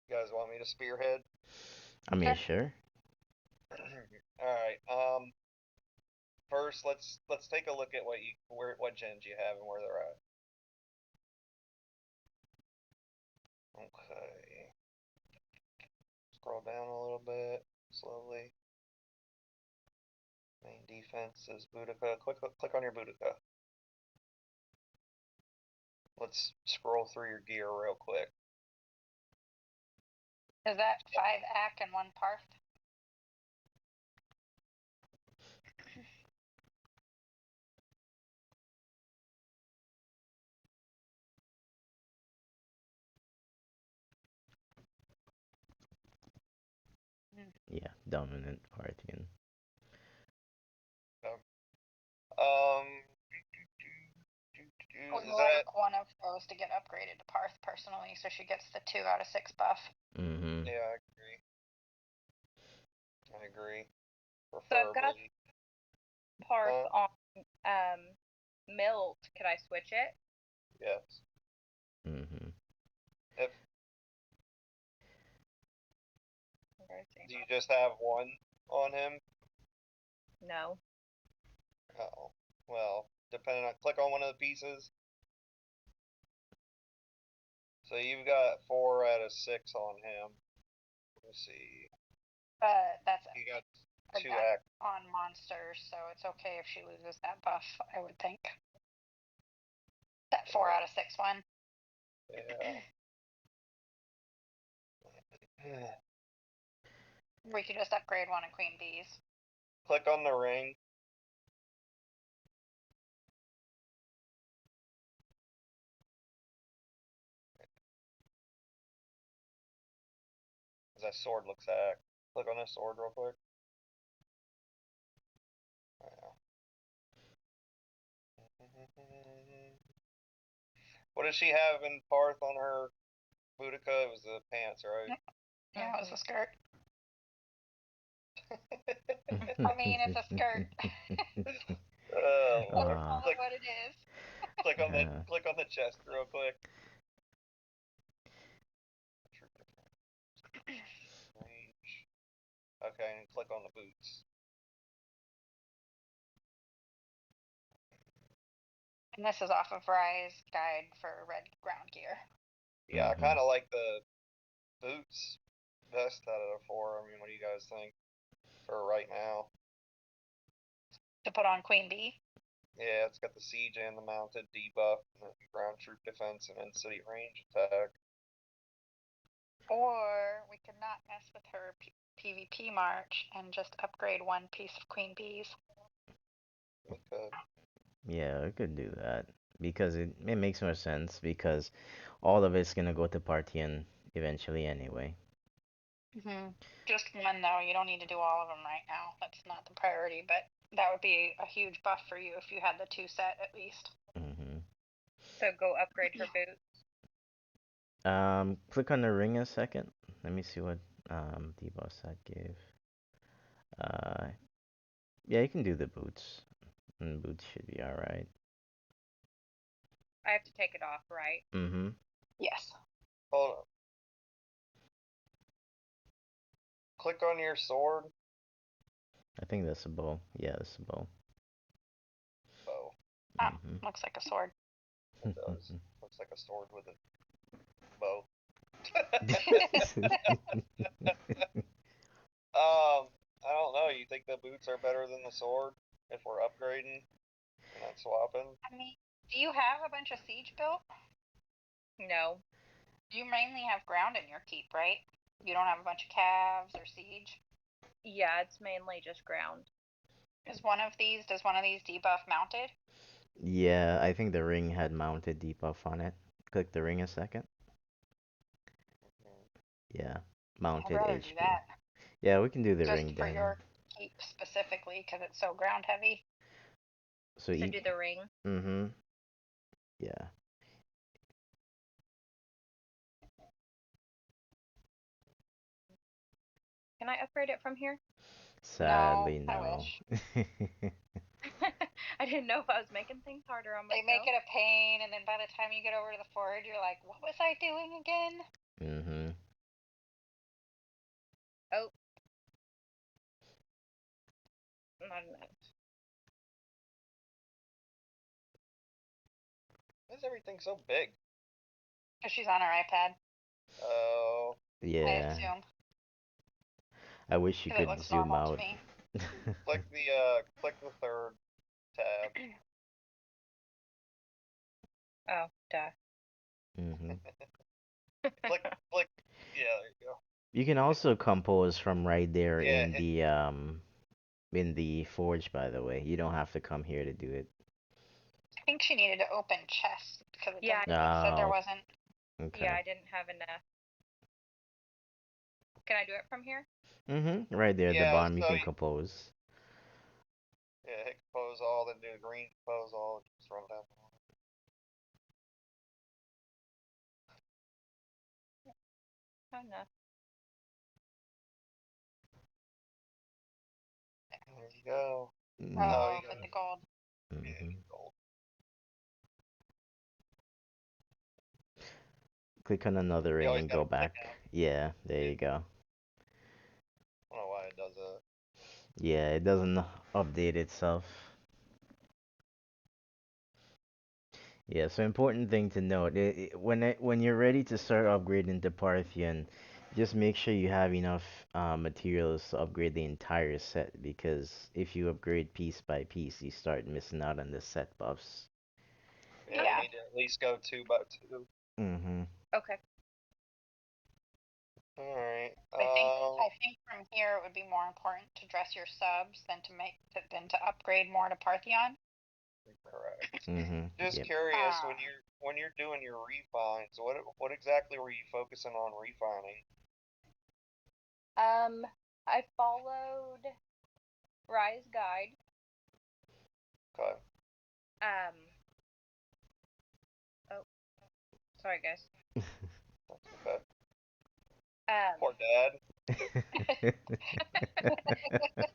You guys want me to spearhead? I mean, Sure. sure. Alright, first let's take a look at what gens you have and where they're at. Okay. Scroll down a little bit, slowly. Main defense is Boudica. Click on your Boudica. Let's scroll through your gear real quick. Is that 5 Ac and 1 Parth? Yeah, dominant Parthian. Would Is that like one of those to get upgraded to Parth personally, so she gets the 2 out of 6 buff. Mm-hmm. yeah, I agree. I agree. So I've got Preferably. Parth on Milt. Could I switch it? Yes. Mm-hmm. If Okay, do you just have one on him? No. Oh, well, depending on click on one of the pieces. So you've got 4 out of 6 on him. Let me see. That's You got a 2 gun act. on monsters, so it's okay if she loses that buff, I would think. That 4 out of 6 one. Yeah. We could just upgrade one of Queen Bees. Click on the ring. That sword looks hacked. Click on this sword real quick. Yeah. What does she have in Parth on her Boudica? It was the pants, right? Yeah, it was a skirt. I mean, it's a skirt. Oh, Call it what it is. click on the chest real quick. Range. Okay, and click on the boots. And this is off of Rye's guide for red ground gear. Yeah, I kind of like the boots best out of the 4. I mean, what do you guys think for right now? To put on Queen Bee? Yeah, it's got the siege and the mounted debuff, and the ground troop defense and in-city range attack. Or we could not mess with her PvP march and just upgrade one piece of Queen Bees. We could. Yeah, I could do that because it makes more sense because all of it's gonna go to Parthian eventually anyway. Just one though. You don't need to do all of them right now. That's not the priority, but that would be a huge buff for you if you had the 2 set at least. Mm-hmm. So go upgrade her boots. Click on the ring a second. Let me see what debuffs that gave. Yeah, you can do the boots. And boots should be alright. I have to take it off, right? Mm-hmm. Yes. Hold on. Click on your sword. I think that's a bow. Yeah, that's a bow. Bow. Looks like a sword. It does. Looks like a sword with a bow. I don't know. You think the boots are better than the sword if we're upgrading and not swapping? I mean, do you have a bunch of siege built? No. You mainly have ground in your keep, right? You don't have a bunch of calves or siege? Yeah, it's mainly just ground. Does one of these debuff mounted? Yeah, I think the ring had mounted debuff on it. Click the ring a second. Yeah, mounted I'd rather do HP. that. Yeah, we can do the Just ring for then. your keep specifically, because it's so ground heavy. So do the ring. Mm-hmm. Yeah. Can I upgrade it from here? Sadly, No. I no. wish. I didn't know if I was making things harder on myself. They make it a pain, and then by the time you get over to the forge, you're like, what was I doing again? Mm-hmm. Oh. Not enough. Why is everything so big? Because she's on her iPad, Oh. I Yeah, assume. I wish you Because it could looks zoom normal to out. me. Click the third tab. Oh, duh. hmm Click. Yeah, there you go. You can also compose from right there Yeah, in the forge, by the way. You don't have to come here to do it. I think she needed to open chest because it, Yeah. it said there Oh, wasn't. okay. Yeah, I didn't have enough. Can I do it from here? Right there at the Yeah, bottom, you so can compose. yeah, hit compose all, then do green compose all, just run down. Oh, no. There you go. Mm-hmm. Oh, you with got the gold. Yeah, hmm gold. Click on another You ring always and gotta go click back. out. Yeah, there you go. I don't know why it does that. Yeah, it doesn't update itself. Yeah, so important thing to note, when you're ready to start upgrading to Parthian, just make sure you have enough materials to upgrade the entire set, because if you upgrade piece by piece, you start missing out on the set buffs. Yeah, Yeah. you need to at least go 2x2. Mm-hmm. Okay. Alright. I think from here it would be more important to dress your subs than to upgrade more to Partheon. Correct. Mm-hmm. Just Yep. curious, when you're doing your refines, what exactly were you focusing on refining? I followed Rise Guide. Okay. Oh, sorry guys. That's okay. Um, Poor dad.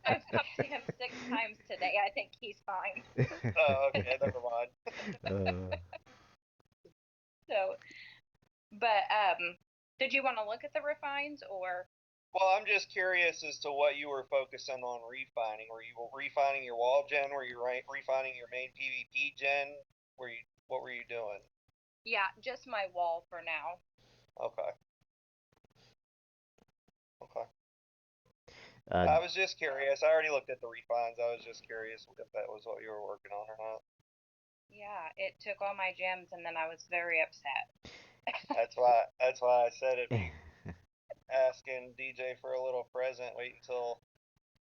I've talked to him 6 times today. I think he's fine. Oh, okay, never mind. So, but did you want to look at the refines or? Well, I'm just curious as to what you were focusing on refining. Were you refining your wall gen? Were you refining your main PvP gen? What were you doing? Yeah, just my wall for now. Okay. Okay. Uh, I was just curious. I already looked at the refines. I was just curious if that was what you were working on or not. Yeah, it took all my gems and then I was very upset. That's why I said it'd be asking DJ for a little present. Wait until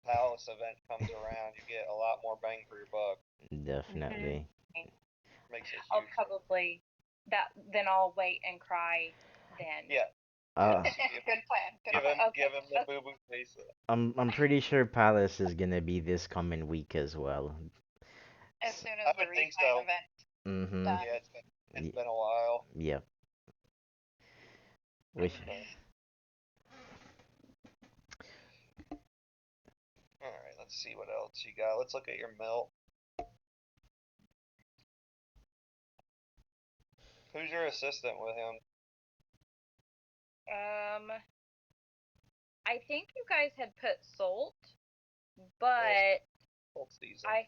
Palace event comes around. You get a lot more bang for your buck. Definitely. Makes a huge I'll probably then I'll wait and cry then. Yeah. Uh, Good plan. Give him the boo boo face. I'm pretty sure Palace is gonna be this coming week as well. As soon I as the would think refine so. event Mm-hmm. done. Yeah, it's been a while. Yep. Which Alright, let's see what else you got. Let's look at your melt. Who's your assistant with him? I think you guys had put Salt, but What's these? I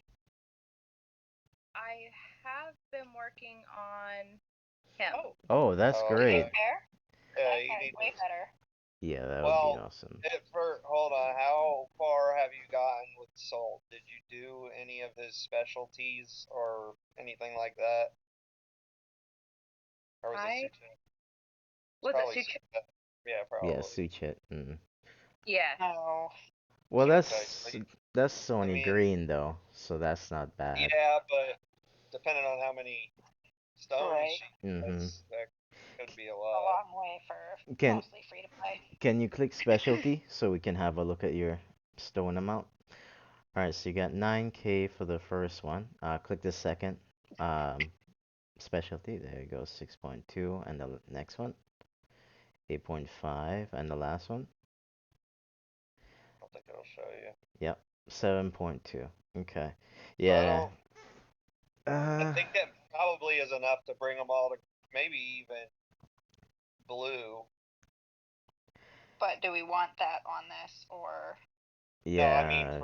have been working on him. Oh, that's Oh, great. okay. Fair? Yeah, That you guy's need way to. better. Yeah, that would be Well, awesome. hold on. How far have you gotten with Salt? Did you do any of his specialties or anything like that? Or was it Suchet? Was Probably it Suchet? Suchet. Yeah, probably. Yeah, Suchet. Yeah. No. Well, Okay, that's Sony mean- Green though, so that's not bad. Yeah, but depending on how many stones Right. she Mm-hmm. has, that could be a A lot. long way for Can mostly free to play. can you click specialty so we can have a look at your stone amount? All right, so you got 9K for the first one. Click the second specialty. There you go, 6.2, and the next one, 8.5, and the last one, I don't think it'll show you. yep, 7.2. Okay, yeah. I think that probably is enough to bring them all to maybe even blue. But do we want that on this or No, I mean Yeah.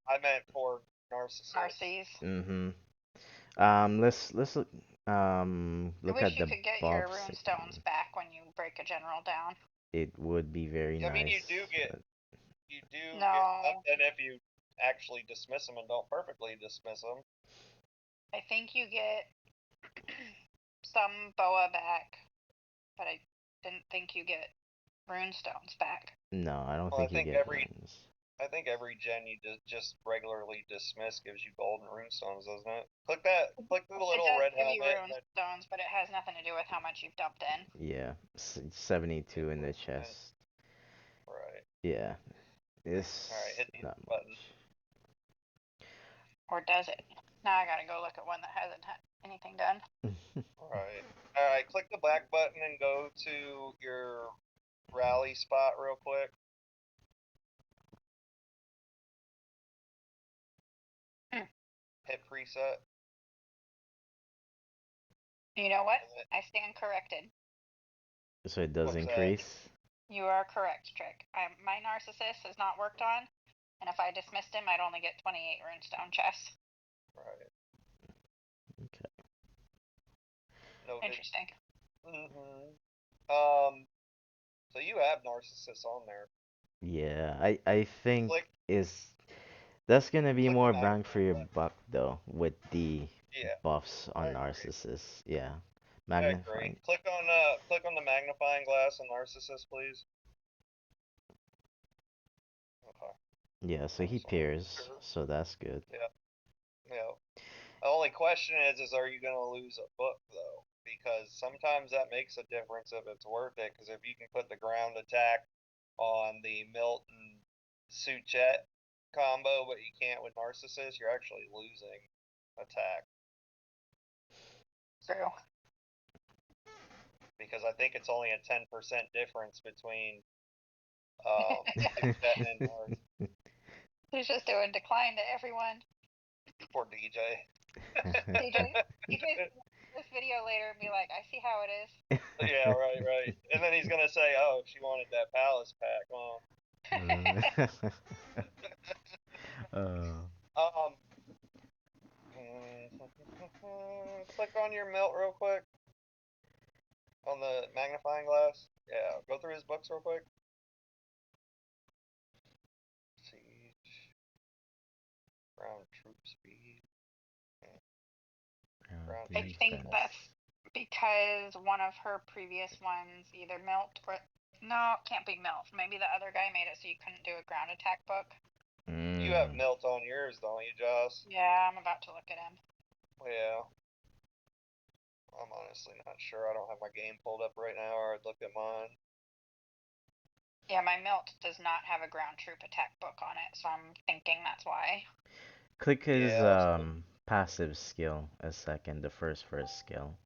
I meant for Narcissus. Narcies? Mm-hmm. Let's look I look wish at you the could get your buffs rune stones again. back when you break a general down. It would be very I mean, nice. you do No. get something if you actually dismiss them and don't perfectly dismiss them. I think you get some boa back, but I didn't think you get rune stones back. No, I don't Well, think you get runes. I think every gen you just regularly dismiss gives you golden rune stones, doesn't it? Click the little red give you helmet. rune stones, but it has nothing to do with how much you've dumped in. Yeah, 72 in the chest. Right. Yeah, it's Alright, hit the not button. much. Or does it? Now I gotta go look at one that hasn't had anything done. Alright, click the black button and go to your rally spot real quick. Hit preset. You know what? I stand corrected. So it does What's that? increase? You are correct, Trick. My Narcissus has not worked on, and if I dismissed him, I'd only get 28 runestone chests. Right. Okay. Noted. Interesting. So you have Narcissus on there. Yeah, I think Click. that's gonna be Click more the bang for your button. buck though, with the Yeah. buffs I on agree. Narcissus. Yeah. I agree. Magnifying. Click on the magnifying glass on Narcissus, please. Okay. Yeah, so he peers, so that's good. Yeah. Yeah. The only question is are you gonna lose a book though? Because sometimes that makes a difference if it's worth it. Because if you can put the ground attack on the Milton Suchet combo, but you can't with Narcissus, you're actually losing attack. True. Because I think it's only a 10% difference between Suchet and Nars. He's just doing decline to everyone. Poor DJ. DJ, this video later and be like, I see how it is. Yeah, right. And then he's gonna say, "Oh, she wanted that palace pack." Click on your melt real quick. On the magnifying glass. Yeah, go through his books real quick. Siege. Ground troop speed. I think that's because one of her previous ones either melt or no, it can't be melt. Maybe the other guy made it so you couldn't do a ground attack book. You have melt on yours, don't you, Joss? Yeah, I'm about to look at him. Yeah. I'm honestly not sure. I don't have my game pulled up right now, or I'd look at mine. Yeah, my melt does not have a ground troop attack book on it, so I'm thinking that's why. Click his passive skill a second, the first skill.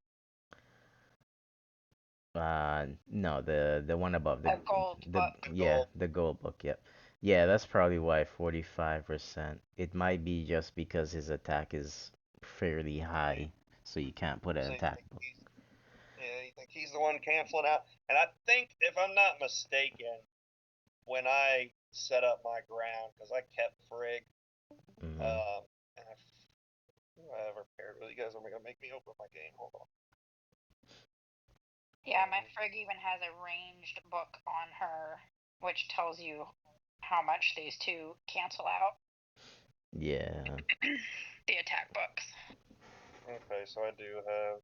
No, the one above the gold book. The gold book. Yep. Yeah, that's probably why 45%. It might be just because his attack is fairly high, so you can't put an attack book. You think he's the one canceling out? And I think, if I'm not mistaken, when I set up my ground, because I kept Frigg, and I ever paired with you guys, are gonna make me open my game. Hold on. Yeah, my Frigg even has a ranged book on her, which tells you how much these two cancel out. Yeah. The attack books. Okay, so I do have.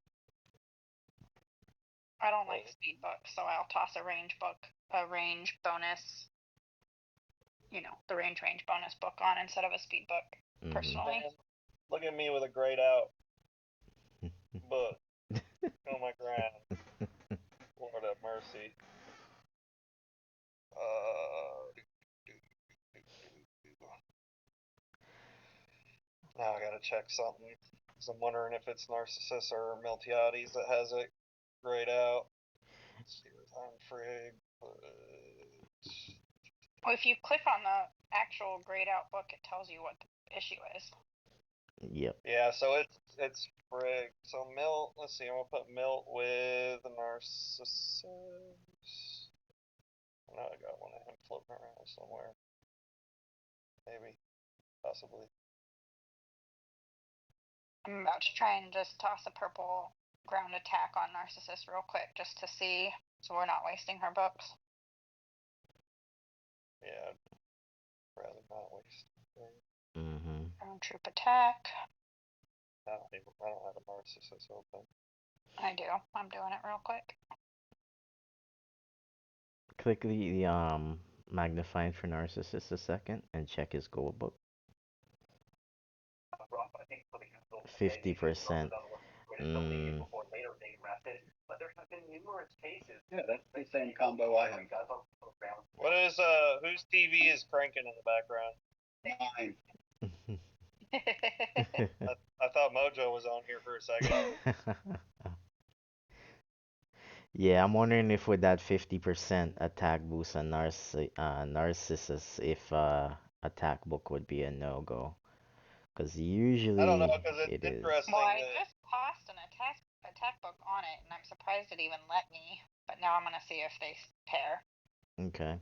I don't like speed books, so I'll toss a range book, a range bonus. You know, the range bonus book on instead of a speed book. Personally. Look at me with a grayed out book on my ground. Lord have mercy. Now I gotta check something. Cause I'm wondering if it's Narcissus or Meltiades that has it grayed out. Let's see what's on Frigg. Well, if you click on the actual grayed out book, it tells you what the issue is. Yep. Yeah, so it's Frigg. So Milt, let's see, I'm gonna put Milt with Narcissus. I know I got one of him floating around somewhere. Maybe. Possibly. I'm about to try and just toss a purple ground attack on Narcissus real quick just to see, so we're not wasting her books. Yeah, I'd rather not waste. Ground troop attack. I don't have a Narcissus open. I do. I'm doing it real quick. Click the magnifying for Narcissus a second and check his gold book. 50%. Yeah, that's the same combo I have. What is whose TV is cranking in the background? Mine. I thought Mojo was on here for a second. Yeah, I'm wondering if with that 50% attack boost on Narcissus, if attack book would be a no-go. Because I don't know, usually because it's it is. interesting Well, I that just tossed an attack book on it, and I'm surprised it even let me. But now I'm gonna see if they pair. Okay.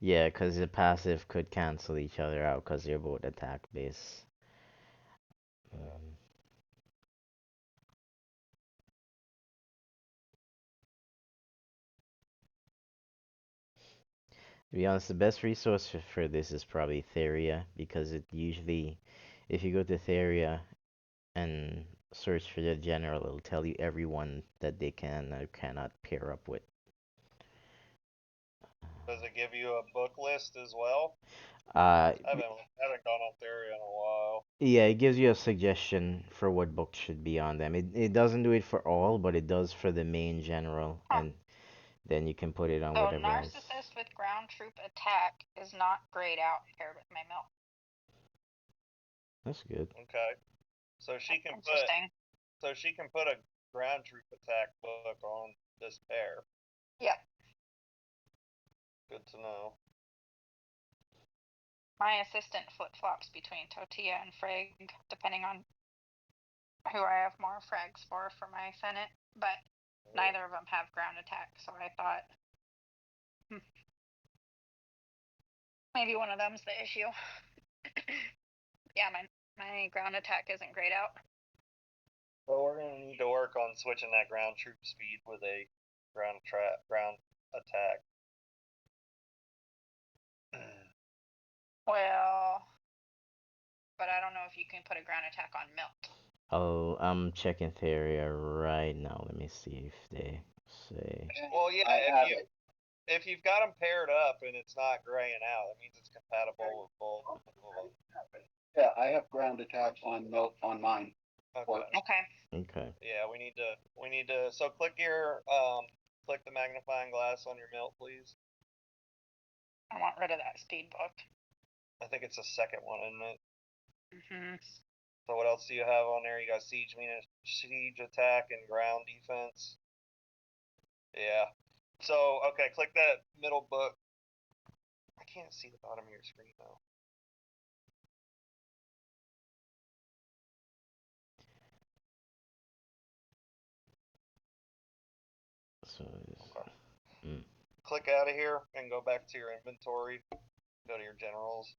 Yeah, because the passive could cancel each other out because they're both attack base. To be honest, the best resource for this is probably Theria because it usually, if you go to Theria and search for the general, it'll tell you everyone that they can or cannot pair up with. does it give you a book list as well? Uh, I haven't gone on Theory in a while. yeah, it gives you a suggestion for what books should be on them. It doesn't do it for all, but it does for the main general, and then you can put it on So whatever else. Narcissus with ground troop attack is not grayed out paired with my milk. That's good. Okay. So she can put a ground troop attack book on this pair. Yep. Good to know. My assistant flip-flops between Tortilla and Frag, depending on who I have more frags for my Senate, but neither of them have ground attack, so I thought maybe one of them's the issue. Yeah, my ground attack isn't grayed out. Well, we're gonna need to work on switching that ground troop speed with a ground attack. Well, but I don't know if you can put a ground attack on Milt. Oh, I'm checking Theria right now. Let me see if they say. Well, yeah, if you've got them paired up and it's not graying out, it means it's compatible with both of them. Yeah, I have ground attack on mine. Okay. Okay. Yeah, we need to. So click click the magnifying glass on your Milt, please. I want rid of that speed book. I think it's the second one, isn't it? Mm-hmm. So what else do you have on there? You got siege attack and ground defense. Yeah. So okay, click that middle book. I can't see the bottom of your screen though. So Click out of here and go back to your inventory. Go to your generals.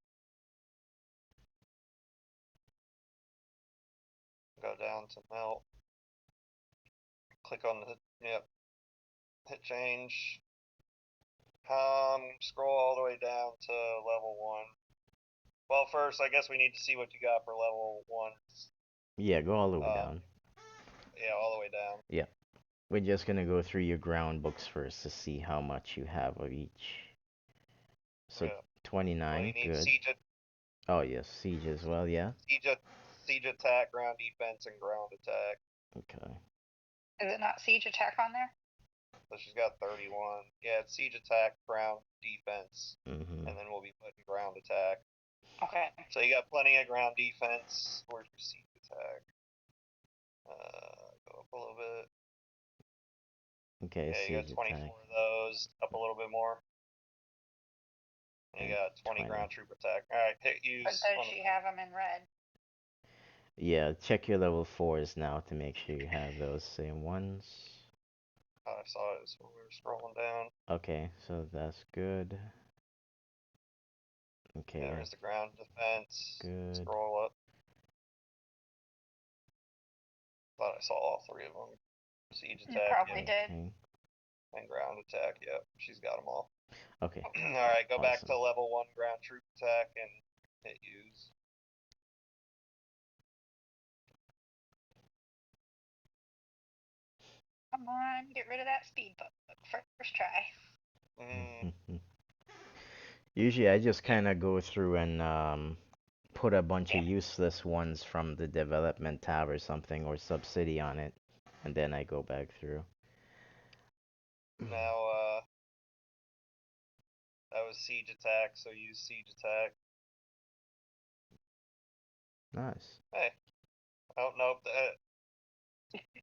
Go down to melt. Click on the hit change. Scroll all the way down to level 1. Well, first, I guess we need to see what you got for level 1. yeah, go all the way down. Yeah, all the way down. Yeah. We're just gonna go through your ground books first to see how much you have of each. So Yeah. 29, Well, good. Oh yes, siege as well, yeah. Siege attack, ground defense, and ground attack. Okay. Is it not siege attack on there? So she's got 31. Yeah, it's siege attack, ground defense, Mm-hmm. and then we'll be putting ground attack. Okay. So you got plenty of ground defense. Where's your siege attack? Go up a little bit. Okay, Yeah, you got 24 attack. of those. Up a little bit more. And you got 20 ground troop attack. Alright, hit use. But does she have them in red? Yeah, check your level 4s now to make sure you have those same ones. Thought I saw it when we were scrolling down. Okay, so that's good. Okay, Yeah, there's the ground defense. good. Scroll up. Thought I saw all three of them. Siege You attack, probably yeah, did. Okay. and ground attack, yep. She's got them all. Okay. Alright, go back Awesome. to level 1 ground troop attack and hit use. Come on, get rid of that speed book. First try. Usually I just kind of go through and put a bunch Yeah. of useless ones from the development tab or something or subsidy on it, and then I go back through. Now, that was siege attack, so use siege attack. Nice. Hey. Oh, nope, that.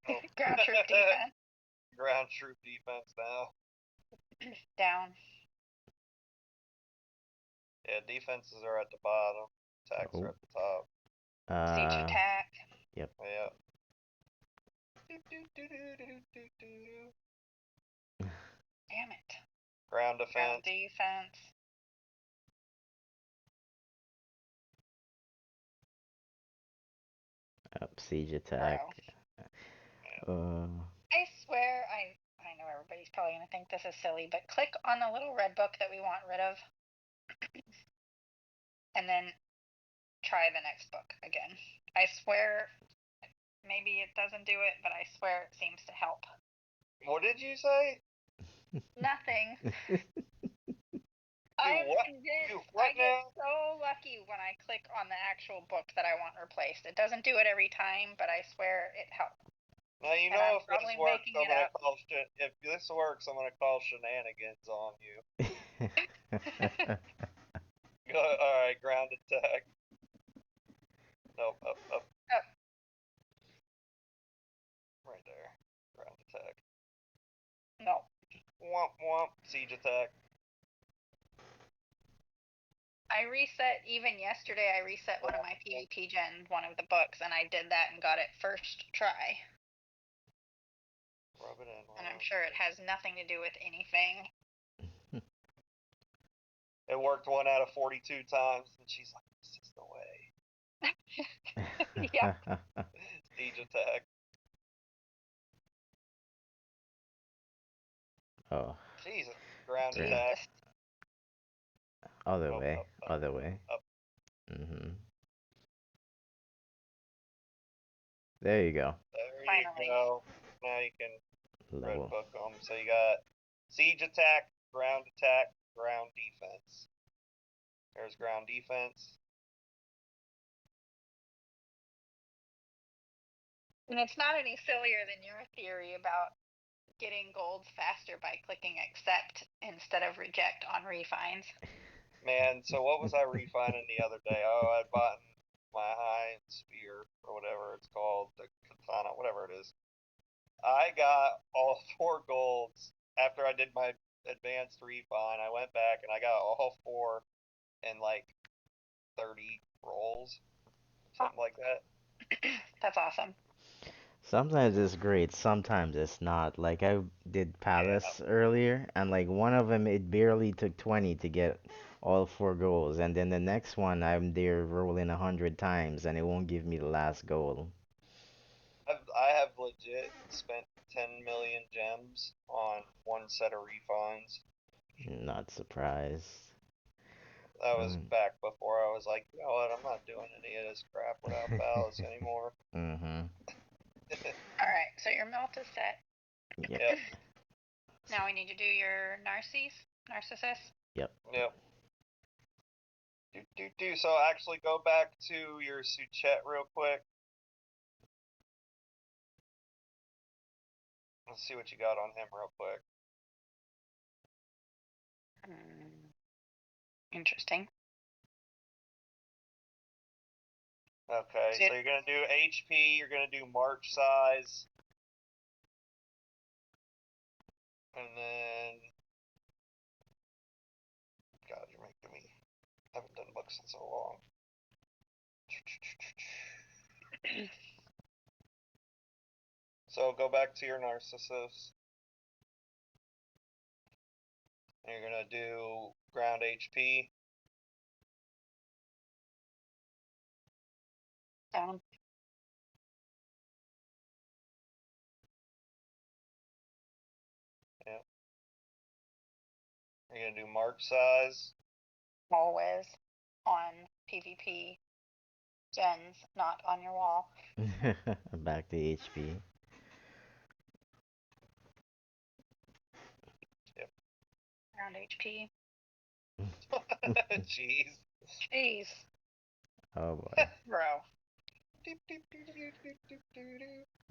Nope. Ground troop defense. Ground troop defense now. Down. Yeah, defenses are at the bottom. Attacks Oh. are at the top. Siege attack. Yep. Yeah. Damn it. Ground Ground defense. defense. Siege attack. I swear, I know everybody's probably gonna think this is silly, but click on the little red book that we want rid of, and then try the next book again. I swear, maybe it doesn't do it, but I swear it seems to help. What did you say? Nothing. Do I'm what? convinced Do what I get now? so lucky when I click on the actual book that I want replaced. It doesn't do it every time, but I swear it helps. Now you And know I'm if this probably works, making I'm it gonna up. call if this works, I'm gonna call Shenanigans on you. Alright, ground attack. Nope, up. Up. Right there. Ground attack. No. Womp womp. Siege attack. I reset, even yesterday, I reset one of my PvP gen, one of the books, and I did that and got it first try. Rub it in. And I'm sure it has nothing to do with anything. It worked 1 out of 42 times, and she's like, this is the way. Yeah. Siege attack. Oh. Jesus. Ground Right. attack. Other Oh, way. up. Other way. Up. There you go. There Finally. you go. Now you can Level. red book them. So you got siege attack, ground defense. There's ground defense. And it's not any sillier than your theory about getting golds faster by clicking accept instead of reject on refines. Man, so what was I refining the other day? Oh, I'd bought my high spear or whatever it's called, the katana, whatever it is. I got all 4 golds after I did my advanced refine. I went back and I got all 4 in like 30 rolls, something like that. That's awesome. Sometimes it's great, sometimes it's not. Like I did Palace earlier, and like one of them, it barely took 20 to get all 4 goals, and then the next one, I'm there rolling 100 times, and it won't give me the last goal. I have legit spent 10 million gems on 1 set of refines. Not surprised. That was back before I was like, you know what, I'm not doing any of this crap without Palace anymore. Alright, so your melt is set. Yep. Now we need to do your Narcissus. Yep. So actually go back to your Suchet real quick. Let's see what you got on him real quick. Interesting. Okay, so you're gonna do HP, you're gonna do march size. And then God, you're making me I haven't done books in so long. So go back to your Narcissus. And you're gonna do ground HP. Down. Yep. You're gonna do mark size. Always on PvP gens, not on your wall. Back to HP. Around HP. Jeez. Jeez. Oh boy. Bro.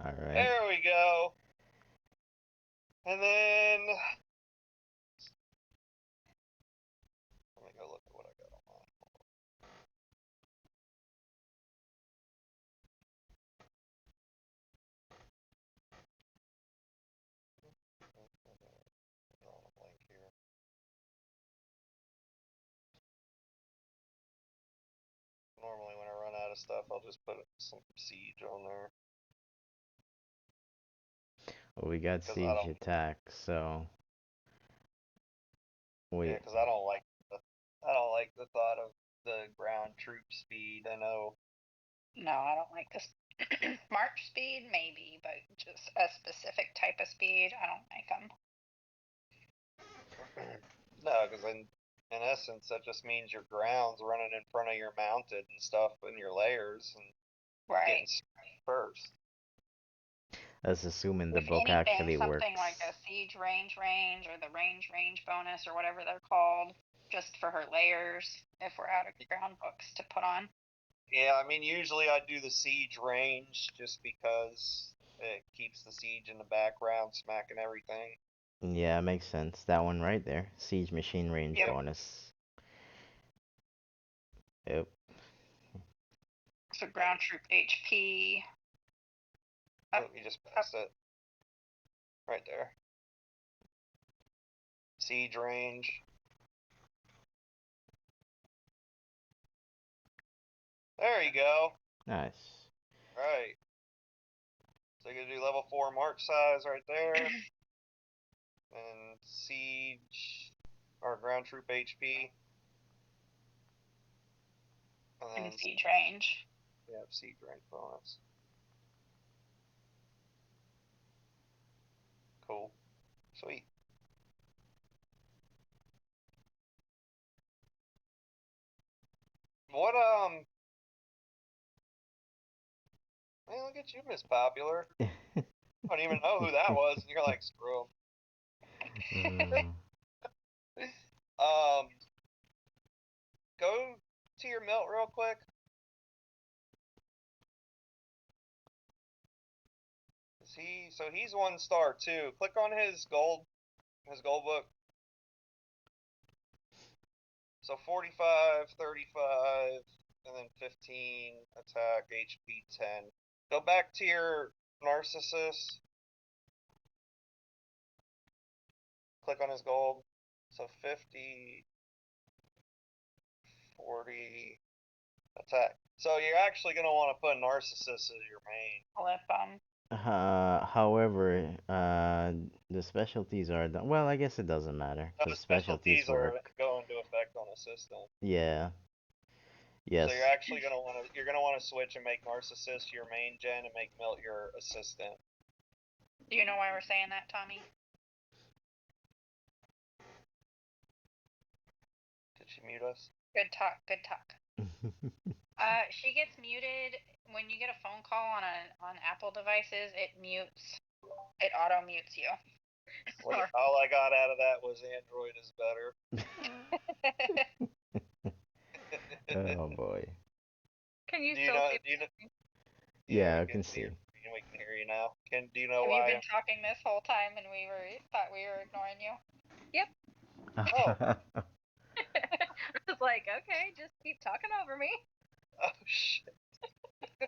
All right. There we go. And then let me go look at what I got on mine. Drawing a blank here. Normally when I run out of stuff, I'll just put some siege on there. Well, we got 'Cause I siege don't- attack, so Yeah, wait. because I don't like the thought of the ground troop speed. I know. No, I don't like this. March speed, maybe, but just a specific type of speed, I don't like them. No, because in essence, that just means your ground's running in front of your mounted and stuff in your layers and getting Right. first. That's assuming the If book anything, actually works. something like a siege range or the range bonus or whatever they're called, just for her layers, if we're out of ground books to put on. Yeah, I mean, usually I do the siege range just because it keeps the siege in the background, smacking everything. Yeah, makes sense. That one right there. Siege machine range Yep. bonus. Yep. So ground troop HP. Oh, you just passed it. Right there. Siege range. There you go. Nice. Right. So you're gonna do level 4 mark size right there. And siege or ground troop HP. And then And siege range. yeah, siege range bonus. Cool. Sweet. What man, look at you, Miss Popular. I don't even know who that was, and you're like, screw 'em. Go to your melt real quick. So he's 1 star too. Click on his gold book. So 45, 35, and then 15 attack, HP 10. Go back to your Narcissus. Click on his gold. So 50, 40 attack. So you're actually going to want to put Narcissus as your main. Flip them. However, the specialties are done. Well, I guess it doesn't matter The because specialties specialties are work. going into effect on assistant. Yeah. Yes. So you're actually gonna want to switch and make Narcissus your main gen and make Milt your assistant. Do you know why we're saying that, Tommy? Did she mute us? Good talk, good talk. She gets muted when you get a phone call on Apple devices. It auto mutes you. All I got out of that was Android is better. Oh boy. Can you Do you still know? see? Do you know? Yeah, I we can see. see. We can hear you now. Do you know Have why? you been talking this whole time and thought we were ignoring you? Yep. Oh. I was like, okay, just keep talking over me. Oh shit. I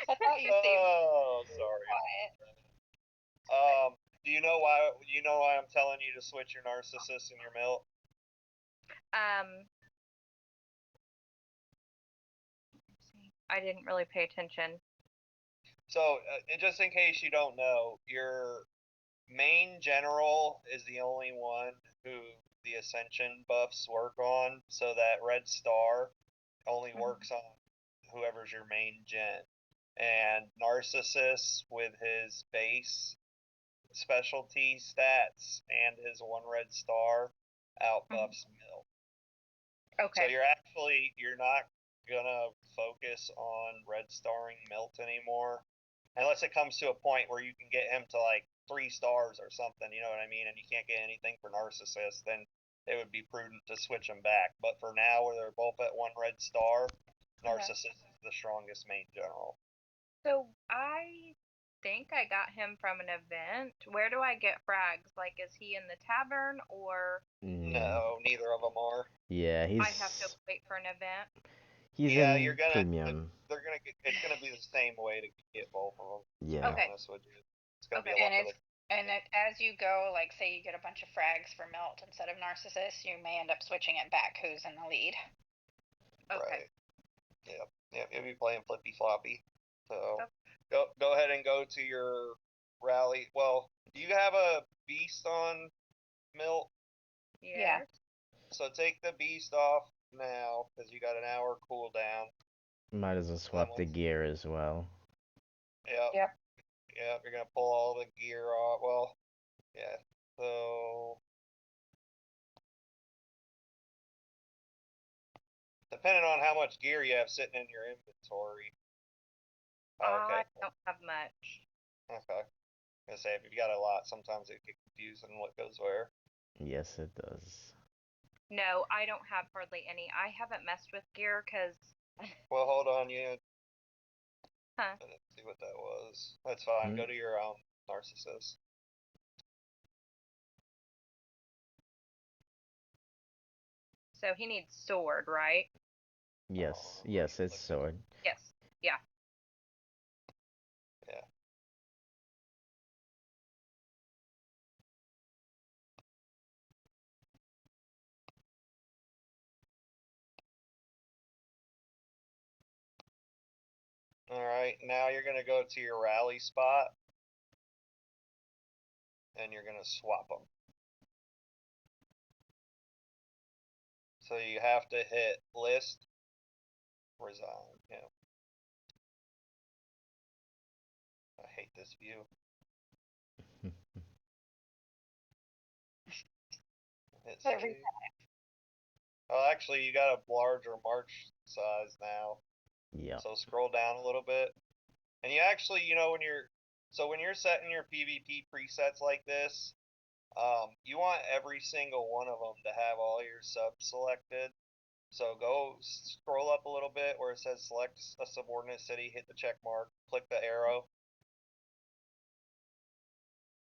thought you seemed Oh, sorry. quiet. Do you know why? You know why I'm telling you to switch your Narcissus and your Milt? I didn't really pay attention. So, just in case you don't know, your main general is the only one who the ascension buffs work on, so that red star only works on whoever's your main gen. And Narcissus with his base specialty stats and his one red star outbuffs Mill. Okay. So you're not gonna focus on red starring Milt anymore. Unless it comes to a point where you can get him to like 3 stars or something, you know what I mean, and you can't get anything for Narcissus, then it would be prudent to switch them back. But for now, where they're both at 1 red star, Narcissus is the strongest main general. So I think I got him from an event. Where do I get frags? Like, is he in the tavern or? No, neither of them are. Yeah, he's. I have to wait for an event. He's Yeah, in you're gonna. premium. They're gonna. It's gonna be the same way to get both of them. Yeah. To be Okay. honest with you, it's gonna be a And lot of as you go, like say you get a bunch of frags for Melt instead of Narcissus, you may end up switching it back who's in the lead. Okay. Right. Yep. You'll be playing flippy floppy. So go ahead and go to your rally. Well, do you have a beast on Milt? Yeah. So take the beast off now because you got an hour cooldown. Might as well swap the gear as well. Yep. You're gonna pull all the gear off. Well, yeah. So depending on how much gear you have sitting in your inventory. I don't have much. Okay. I say if you got a lot, sometimes it gets confusing what goes where. Yes, it does. No, I don't have hardly any. I haven't messed with gear because. Well, hold on, you. Huh. Let's see what that was. That's fine. Go to your Narcissus. So he needs sword, right? Yes, yes, it's sword. Yes. Yeah. Yeah. Alright, now you're gonna go to your rally spot. And you're gonna swap them. So you have to hit list, resign, yeah. I hate this view. Hit Every save. Oh, actually, you got a larger march size now. Yeah. So scroll down a little bit. And you actually, when you're setting your PvP presets like this, you want every single one of them to have all your subs selected. So go scroll up a little bit where it says select a subordinate city, hit the check mark, click the arrow.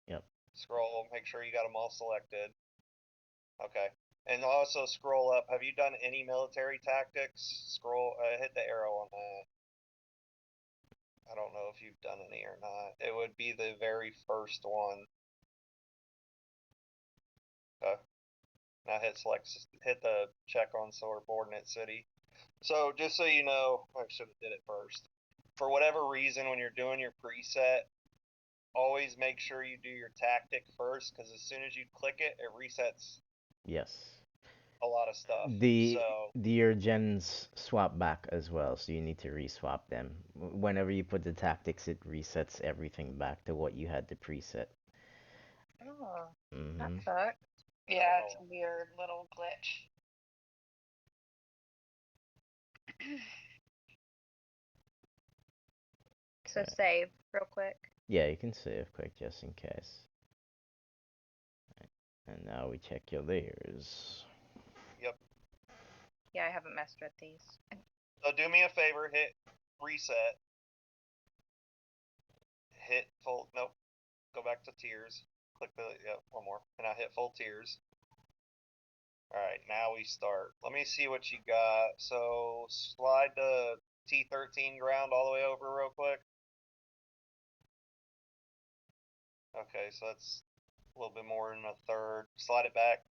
Yep. Scroll, make sure you got them all selected. Okay. And also scroll up. Have you done any military tactics? Scroll, hit the arrow on that. I don't know if you've done any or not. It would be the very first one. Okay. Now hit the check on subordinate city. So just so you know, I should have did it first. For whatever reason, when you're doing your preset, always make sure you do your tactic first, because as soon as you click it, it resets. Yes. A lot of stuff. Your gens swap back as well, so you need to reswap them. Whenever you put the tactics, it resets everything back to what you had to preset. Oh, that sucks. Yeah, it's a weird little glitch. So save real quick. Yeah, you can save quick just in case. And now we check your layers. Yep. Yeah, I haven't messed with these. So do me a favor, hit reset. Hit full, nope. Go back to tiers. Click one more. And I hit full tiers. Alright, now we start. Let me see what you got. So slide the T13 ground all the way over real quick. Okay, so that's a little bit more than a third. Slide it back.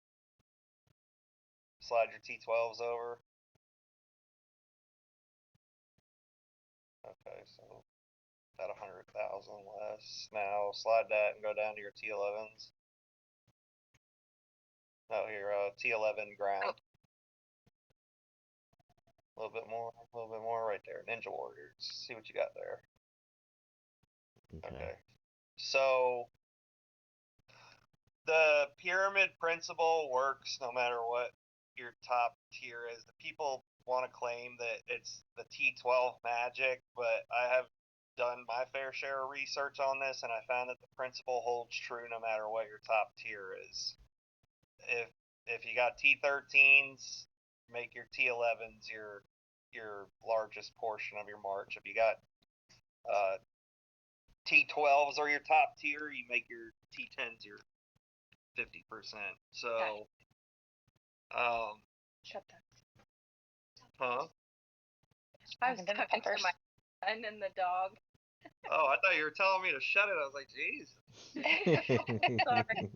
Slide your T12s over. Okay, so about 100,000 less. Now slide that and go down to your T11s. No, your T11 ground. A little bit more right there. Ninja Warriors. See what you got there. Okay. So the pyramid principle works no matter what your top tier is. The people want to claim that it's the T12 magic, but I have done my fair share of research on this, and I found that the principle holds true no matter what your top tier is. If you got T13s, make your T11s your largest portion of your march. If you got T12s are your top tier, you make your T10s your 50%. So, Shut that. huh? I was talking to my son and the dog. Oh, I thought you were telling me to shut it. I was like, jeez. Sorry.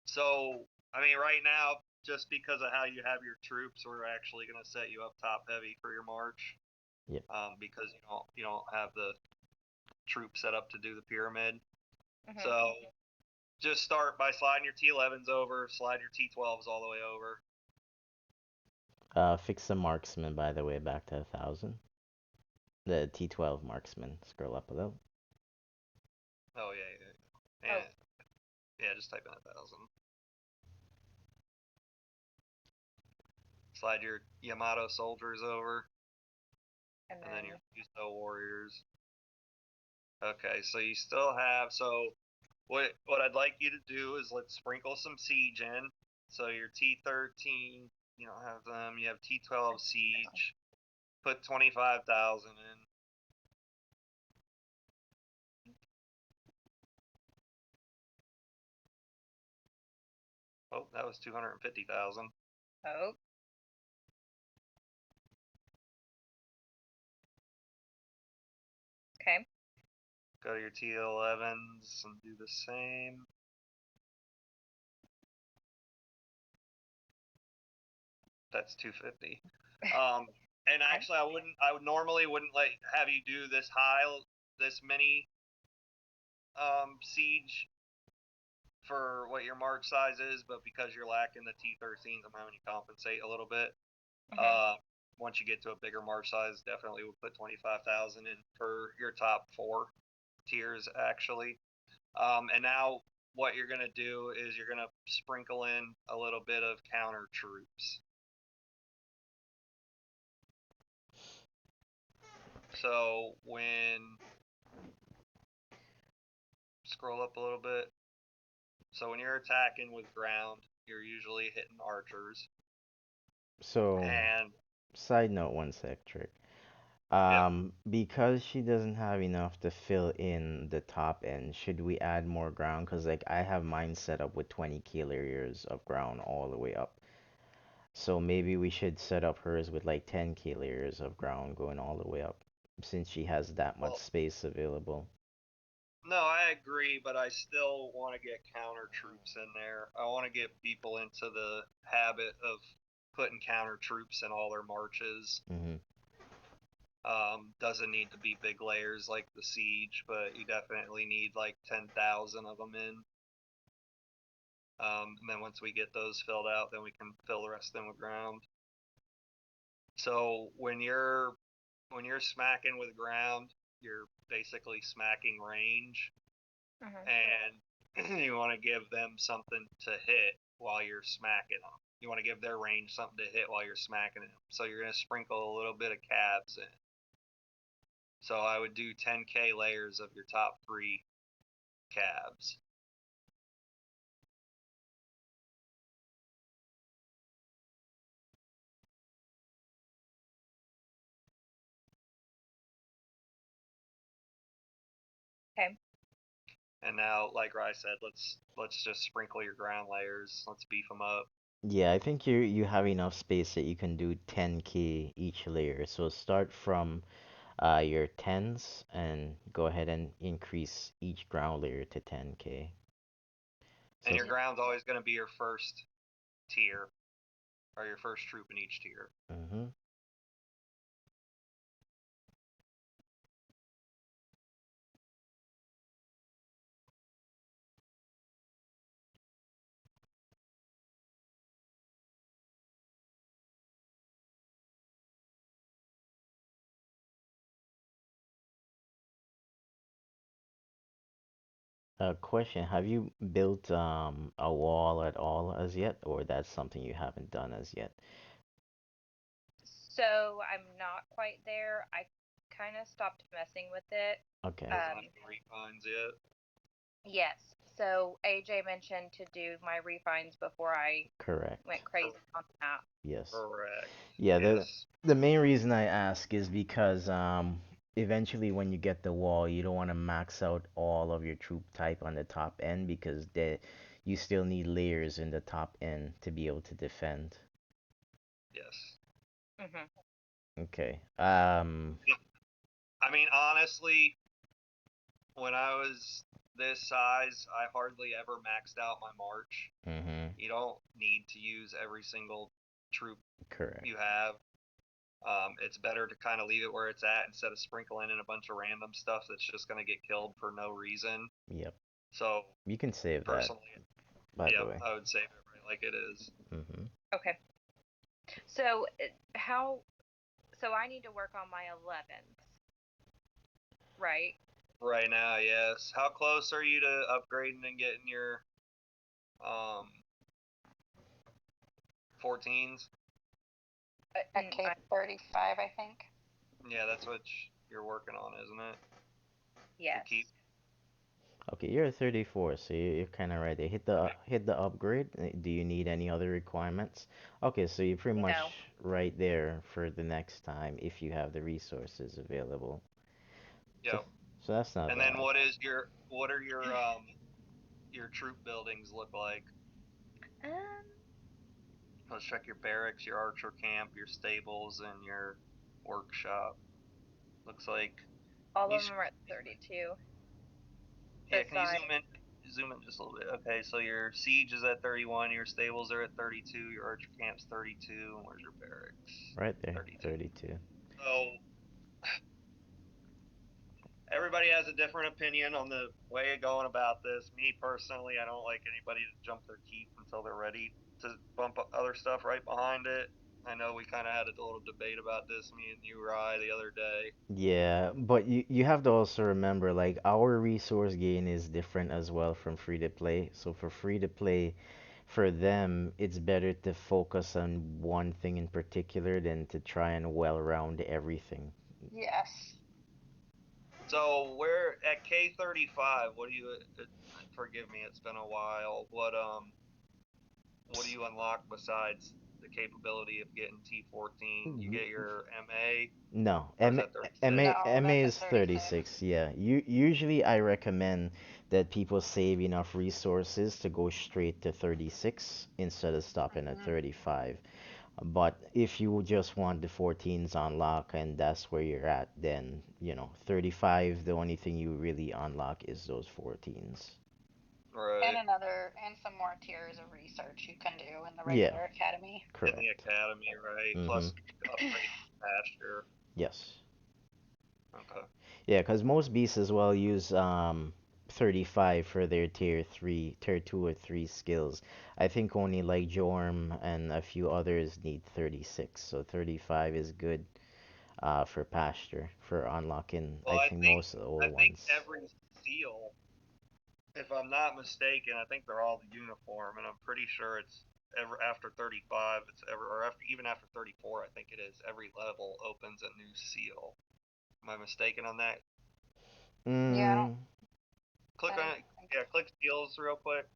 So, I mean, right now, just because of how you have your troops, we're actually going to set you up top heavy for your march. Yep. Because you don't have the troop set up to do the pyramid. Mhm. So, just start by sliding your T11s over, slide your T12s all the way over. Fix the marksman, by the way, back to 1,000. The T12 marksman. Scroll up a little. Oh, yeah. And, yeah, just type in 1,000. Slide your Yamato soldiers over. And then your Fuso warriors. Okay, so you still have, so what I'd like you to do is let's sprinkle some siege in. So your T13, you don't have them, you have T12 siege. Put 25,000 in. Oh, that was 250,000. Oh. Okay. Go to your T11s and do the same. That's 250. And actually, I would normally wouldn't have you do this many siege for what your march size is, but because you're lacking the T13s, I'm having you compensate a little bit. Once you get to a bigger march size, definitely would put 25,000 in for your top 4 tiers actually. And now what you're gonna do is you're gonna sprinkle in a little bit of counter troops. So when scroll up a little bit. So when you're attacking with ground, you're usually hitting archers. So, And side note, one sec, Trick. Because she doesn't have enough to fill in the top end, should we add more ground? Because, like, I have mine set up with 20k layers of ground all the way up. So maybe we should set up hers with like 10k layers of ground going all the way up, since she has that much space available. No, I agree, but I still want to get counter troops in there. I want to get people into the habit of putting counter troops in all their marches. Doesn't need to be big layers like the siege, but you definitely need like 10,000 of them in. And then once we get those filled out, then we can fill the rest of them with ground. So when you're smacking with ground, you're basically smacking range, and you want to give them something to hit while you're smacking them. You want to give their range something to hit while you're smacking them. So you're going to sprinkle a little bit of cabs in. So I would do 10k layers of your top 3 cabs. Okay. And now, like I said, let's just sprinkle your ground layers. Let's beef them up. Yeah, I think you have enough space that you can do 10k each layer. So start from your 10s and go ahead and increase each ground layer to 10k. And your ground's always going to be your first tier, or your first troop in each tier. Question, have you built a wall at all as yet, or that's something you haven't done as yet? So I'm not quite there. I kind of stopped messing with it. Okay, Doesn't have the refines yet. Yes. So AJ mentioned to do my refines before I correct. went crazy on that. Yes. Correct. Yeah, Yes. the main reason I ask is because eventually when you get the wall, you don't want to max out all of your troop type on the top end because you still need layers in the top end to be able to defend. Yes. Mhm. Okay. I mean, honestly, when I was this size, I hardly ever maxed out my march. Mhm. You don't need to use every single troop Correct. you have. It's better to kind of leave it where it's at instead of sprinkling in a bunch of random stuff that's just going to get killed for no reason. Yep. So, You can save that, personally, by the yep, way. I would save it right like it is. Mhm. Okay. So how? So I need to work on my 11th, right? Right now, yes. How close are you to upgrading and getting your um 14s? At K35, I think. Yeah, that's what you're working on, isn't it? Yes. Keep. Okay, you're at 34, so you're kind of right there. Okay. Hit the upgrade. Do you need any other requirements? Okay, so you're pretty much No. right there for the next time if you have the resources available. So Yep. so that's not And then bad. what are your troop buildings look like? Um, Let's check your barracks, your archer camp, your stables, and your workshop. Looks like. all You, of them are at 32. yeah, can you Besides, zoom in just a little bit? Okay, so your siege is at 31, your stables are at 32, your archer camp's 32, and where's your barracks? Right there, 32. 32. So everybody has a different opinion on the way of going about this. Me personally, I don't like anybody to jump their keep until they're ready to bump up other stuff right behind it. I know we kind of had a little debate about this, me and you, Rye, the other day. Yeah, but you have to also remember like our resource gain is different as well from free to play. So for free to play, for them, it's better to focus on one thing in particular than to try and well round everything. Yes. So we're at K35. What do you? Forgive me, it's been a while. What do you unlock besides the capability of getting T14? You get your MA, No, or is that 36? No, MA that's is at 36. 36. Yeah. Usually I recommend that people save enough resources to go straight to 36 instead of stopping at Mhm. 35. But if you just want the 14s unlock and that's where you're at, then, 35, the only thing you really unlock is those 14s. Right. And some more tiers of research you can do in the Yeah, regular academy. In the correct. academy, right? Mm-hmm. Plus upgrade pasture. Yes. Okay. Yeah, because most beasts as well use 35 for their tier 2 or 3 skills. I think only like Jorm and a few others need 36. So 35 is good for pasture, for unlocking, Well, I think most of the I old think ones. every seal, if I'm not mistaken, I think they're all the uniform, and I'm pretty sure it's ever after 35. It's ever or after even after 34. I think it is. Every level opens a new seal. Am I mistaken on that? Yeah, I don't. Mm, Click I on don't it. think. Yeah, click seals real quick.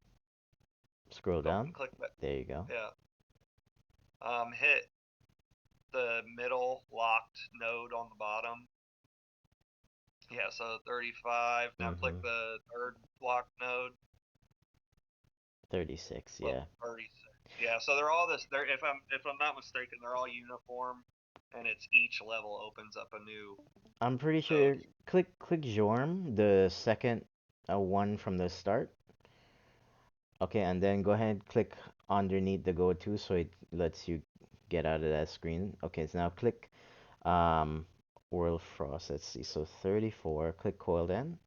scroll Go down. click that. There you go. Yeah. Hit the middle locked node on the bottom. Yeah, so 35. Now click Mm-hmm. the third locked node. 36, Level yeah. 36. Yeah, so they're all this. They're if I'm not mistaken, they're all uniform, and it's each level opens up a new I'm pretty sure node. click Jorm, the second one from the start. Okay, and then go ahead, click underneath the go to so it lets you get out of that screen. Okay, so now click um World Frost. Let's see. So 34, click coil then.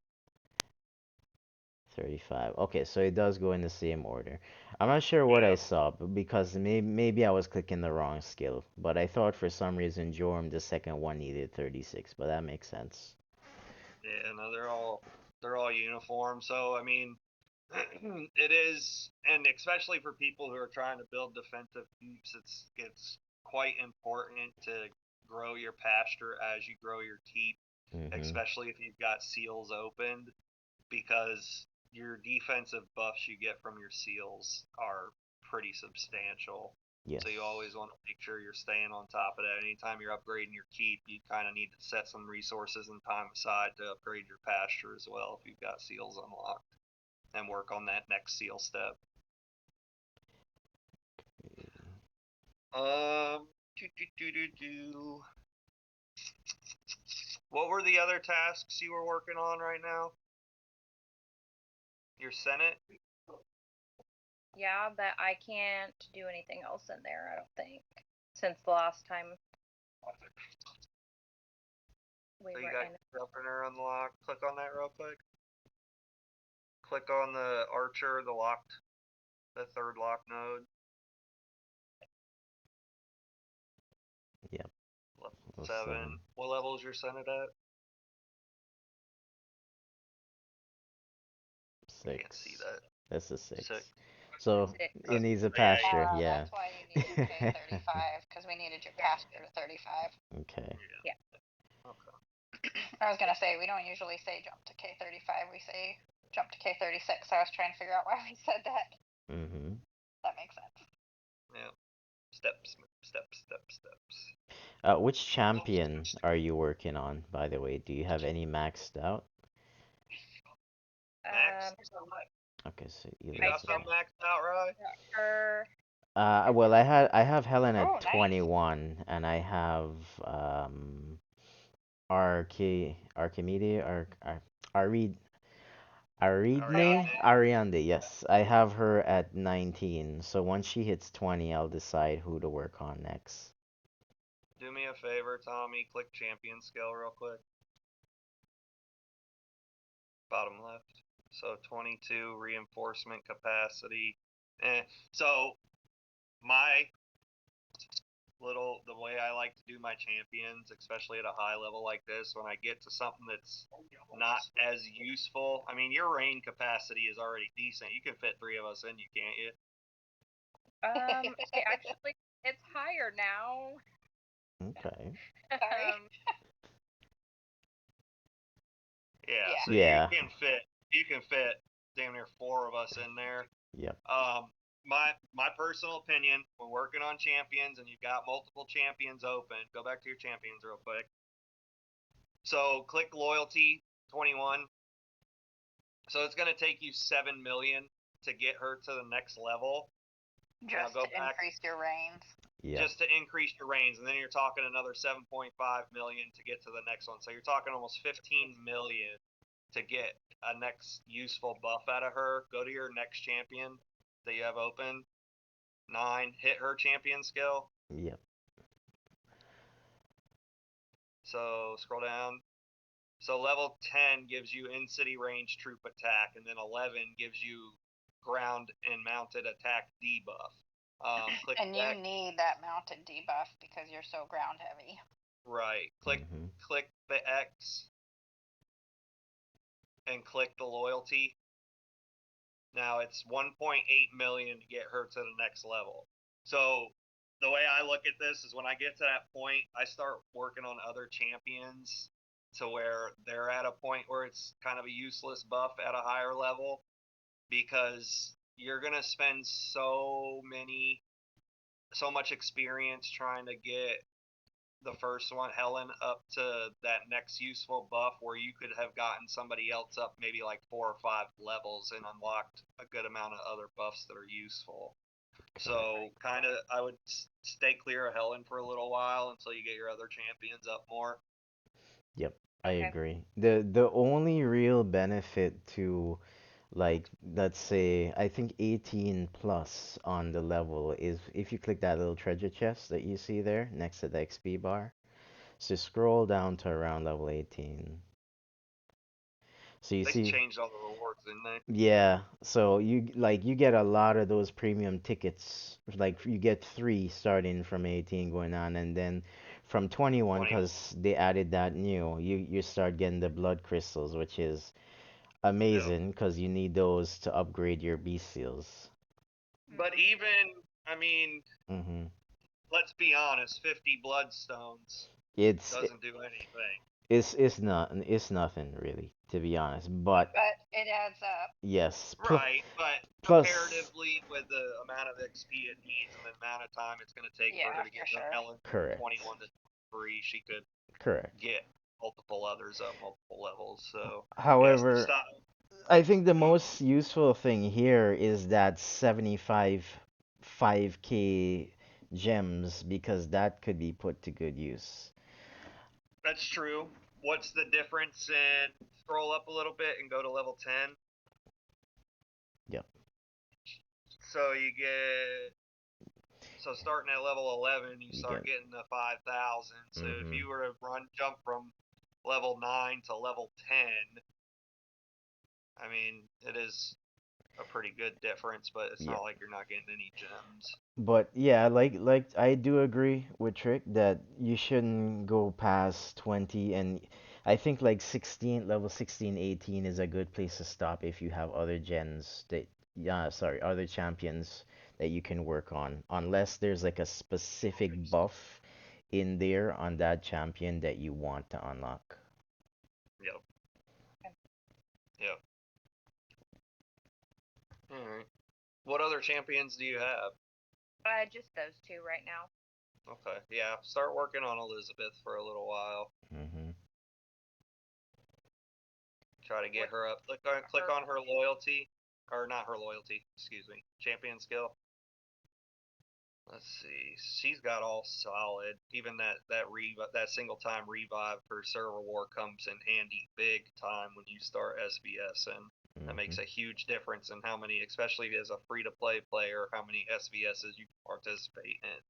35. Okay, so it does go in the same order. I'm not sure what I Yeah, saw because maybe I was clicking the wrong skill, but I thought for some reason Jorm the second one needed 36, but that makes sense. yeah. No, they're all. They're all uniform. So I mean, it is, and especially for people who are trying to build defensive keeps, it's quite important to grow your pasture as you grow your keep, especially if you've got seals opened, because your defensive buffs you get from your seals are pretty substantial. Yes. So you always want to make sure you're staying on top of that. Anytime you're upgrading your keep, you kind of need to set some resources and time aside to upgrade your pasture as well if you've got seals unlocked, and work on that next seal step. What were the other tasks you were working on right now? Your Senate? Yeah, but I can't do anything else in there, I don't think. Since the last time we So you were got in. your governor unlocked. Click on that real quick. Click on the archer, the third lock node. Yep. Level 7. What level is your Senate at? 6. Can't see that. That's a 6. 6. So Six. it needs a pasture, yeah. That's why you needed K35, because we needed your pasture to 35. Okay. Yeah. Okay. I was gonna say, we don't usually say jump to K35, we say jump to K36. I was trying to figure out why we said that. Mm-hmm. That makes sense. Yeah. Steps. Which champion are you working on, by the way? Do you have any maxed out? Max? Okay, so You got 11. some maxed out, right? Well, I have Helen at Oh, nice. 21, and I have Archimede Ariadne, yes. I have her at 19. So once she hits 20, I'll decide who to work on next. Do me a favor, Tommy. Click champion skill real quick. Bottom left. So 22 reinforcement capacity. So the way I like to do my champions, especially at a high level like this, when I get to something that's not as useful. I mean, your rain capacity is already decent. You can fit 3 of us in, you can't you? Actually, it's higher now. Okay. Sorry. Yeah. So Yeah. you can fit damn near 4 of us in there. Yep. My personal opinion, when working on champions and you've got multiple champions open, go back to your champions real quick. So click loyalty 21. So it's gonna take you 7 million to get her to the next level. Just to increase your reigns. Yeah. Just to increase your reigns, and then you're talking another 7.5 million to get to the next one. So you're talking almost 15 million to get a next useful buff out of her. Go to your next champion that you have open. 9. Hit her champion skill. Yep. So scroll down. So level 10 gives you in-city range troop attack, and then 11 gives you ground and mounted attack debuff. Click and you need that mounted debuff because you're so ground heavy. Right. Click the X and click the loyalty. Now it's 1.8 million to get her to the next level. So the way I look at this is when I get to that point, I start working on other champions to where they're at a point where it's kind of a useless buff at a higher level, because you're going to spend so much experience trying to get the first one, Helen, up to that next useful buff where you could have gotten somebody else up maybe like 4 or 5 levels and unlocked a good amount of other buffs that are useful. So kind of I would stay clear of Helen for a little while until you get your other champions up more. Yep, I agree. The only real benefit to, like, let's say, I think 18 plus on the level is if you click that little treasure chest that you see there next to the XP bar. So scroll down to around level 18. So you They see, changed all the rewards, didn't they? yeah, so you get a lot of those premium tickets. Like you get 3 starting from 18 going on, and then from 21, because they added that new, you start getting the blood crystals, which is amazing because you need those to upgrade your beast seals. But even, I mean, Mm-hmm. let's be honest, 50 bloodstones It's doesn't do anything. it's nothing really, to be honest. But But it adds up. yes, Right, but plus comparatively with the amount of XP it needs and the amount of time it's going to take for Yeah, her to for get her sure. Helen correct, 21 to 3, she could correct. get multiple others up multiple levels. So, yes, However, stop. I think the most useful thing here is that 75 5k gems because that could be put to good use. That's true. What's the difference in scroll up a little bit and go to level 10? Yep. So you get so starting at level 11, you start getting the 5,000. So if you were to jump from level 9 to level 10, I mean, it is a pretty good difference, but it's not like you're not getting any gems. But yeah, like I do agree with Trick that you shouldn't go past 20, and I think like 16, level 16, 18 is a good place to stop if you have other gens that, yeah, sorry, other champions that you can work on, unless there's like a specific buff in there on that champion that you want to unlock. Yep. Yep. Alright. What other champions do you have? Just those two right now. Okay, yeah, start working on Elizabeth for a little while. Mm-hmm. Try to get her up. Click on her loyalty, or not her loyalty. Excuse me, champion skill. Let's see. She's got all solid. Even that single time revive for server war comes in handy big time when you start SVS, and that makes a huge difference in how many, especially as a free to play player, how many SVSs you participate in.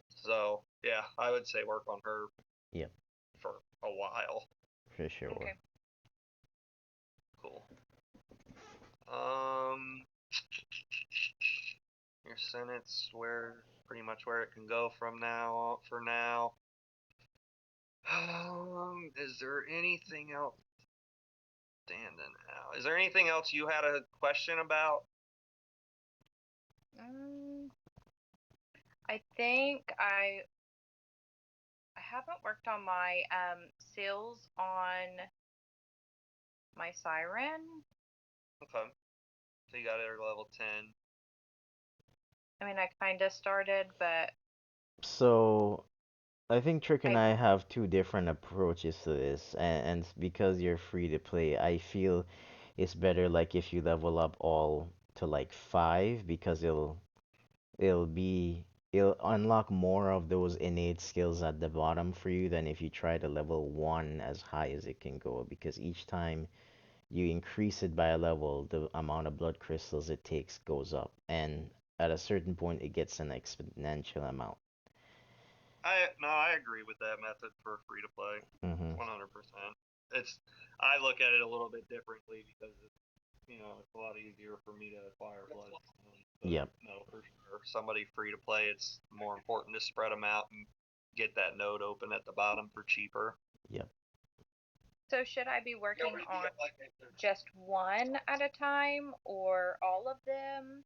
So yeah, I would say work on her. Yep. For a while. For sure. Okay. Cool. Your Senate's pretty much where it can go from now for now. Is there anything else standing out? Is there anything else you had a question about? I think I haven't worked on my seals on my siren. Okay. So you got it at level 10. I mean, I kind of started, but So I think Trick and I have two different approaches to this, and because you're free to play, I feel it's better like if you level up all to like 5 because it'll be it'll unlock more of those innate skills at the bottom for you than if you try to level 1 as high as it can go because each time you increase it by a level, the amount of blood crystals it takes goes up, and at a certain point it gets an exponential amount. I agree with that method for free to play. 100%. I look at it a little bit differently because it's a lot easier for me to acquire blood. Yep. No, for sure. Somebody free to play, it's more important to spread them out and get that node open at the bottom for cheaper. Yep. So should I be working on just one at a time or all of them?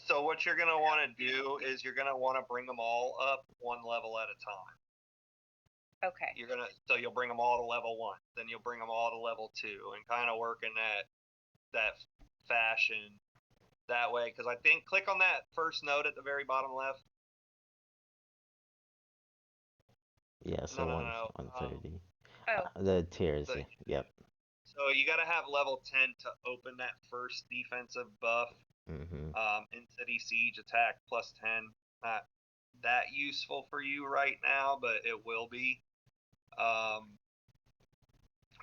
So what you're going to want to do is you're going to want to bring them all up one level at a time. Okay. So you'll bring them all to level 1, then you'll bring them all to level 2, and kind of work in that fashion that way. Because I think click on that first node at the very bottom left. Yeah, so No. 130. The tiers, yep. So you got to have level 10 to open that first defensive buff. In City Siege attack plus 10. Not that useful for you right now, but it will be.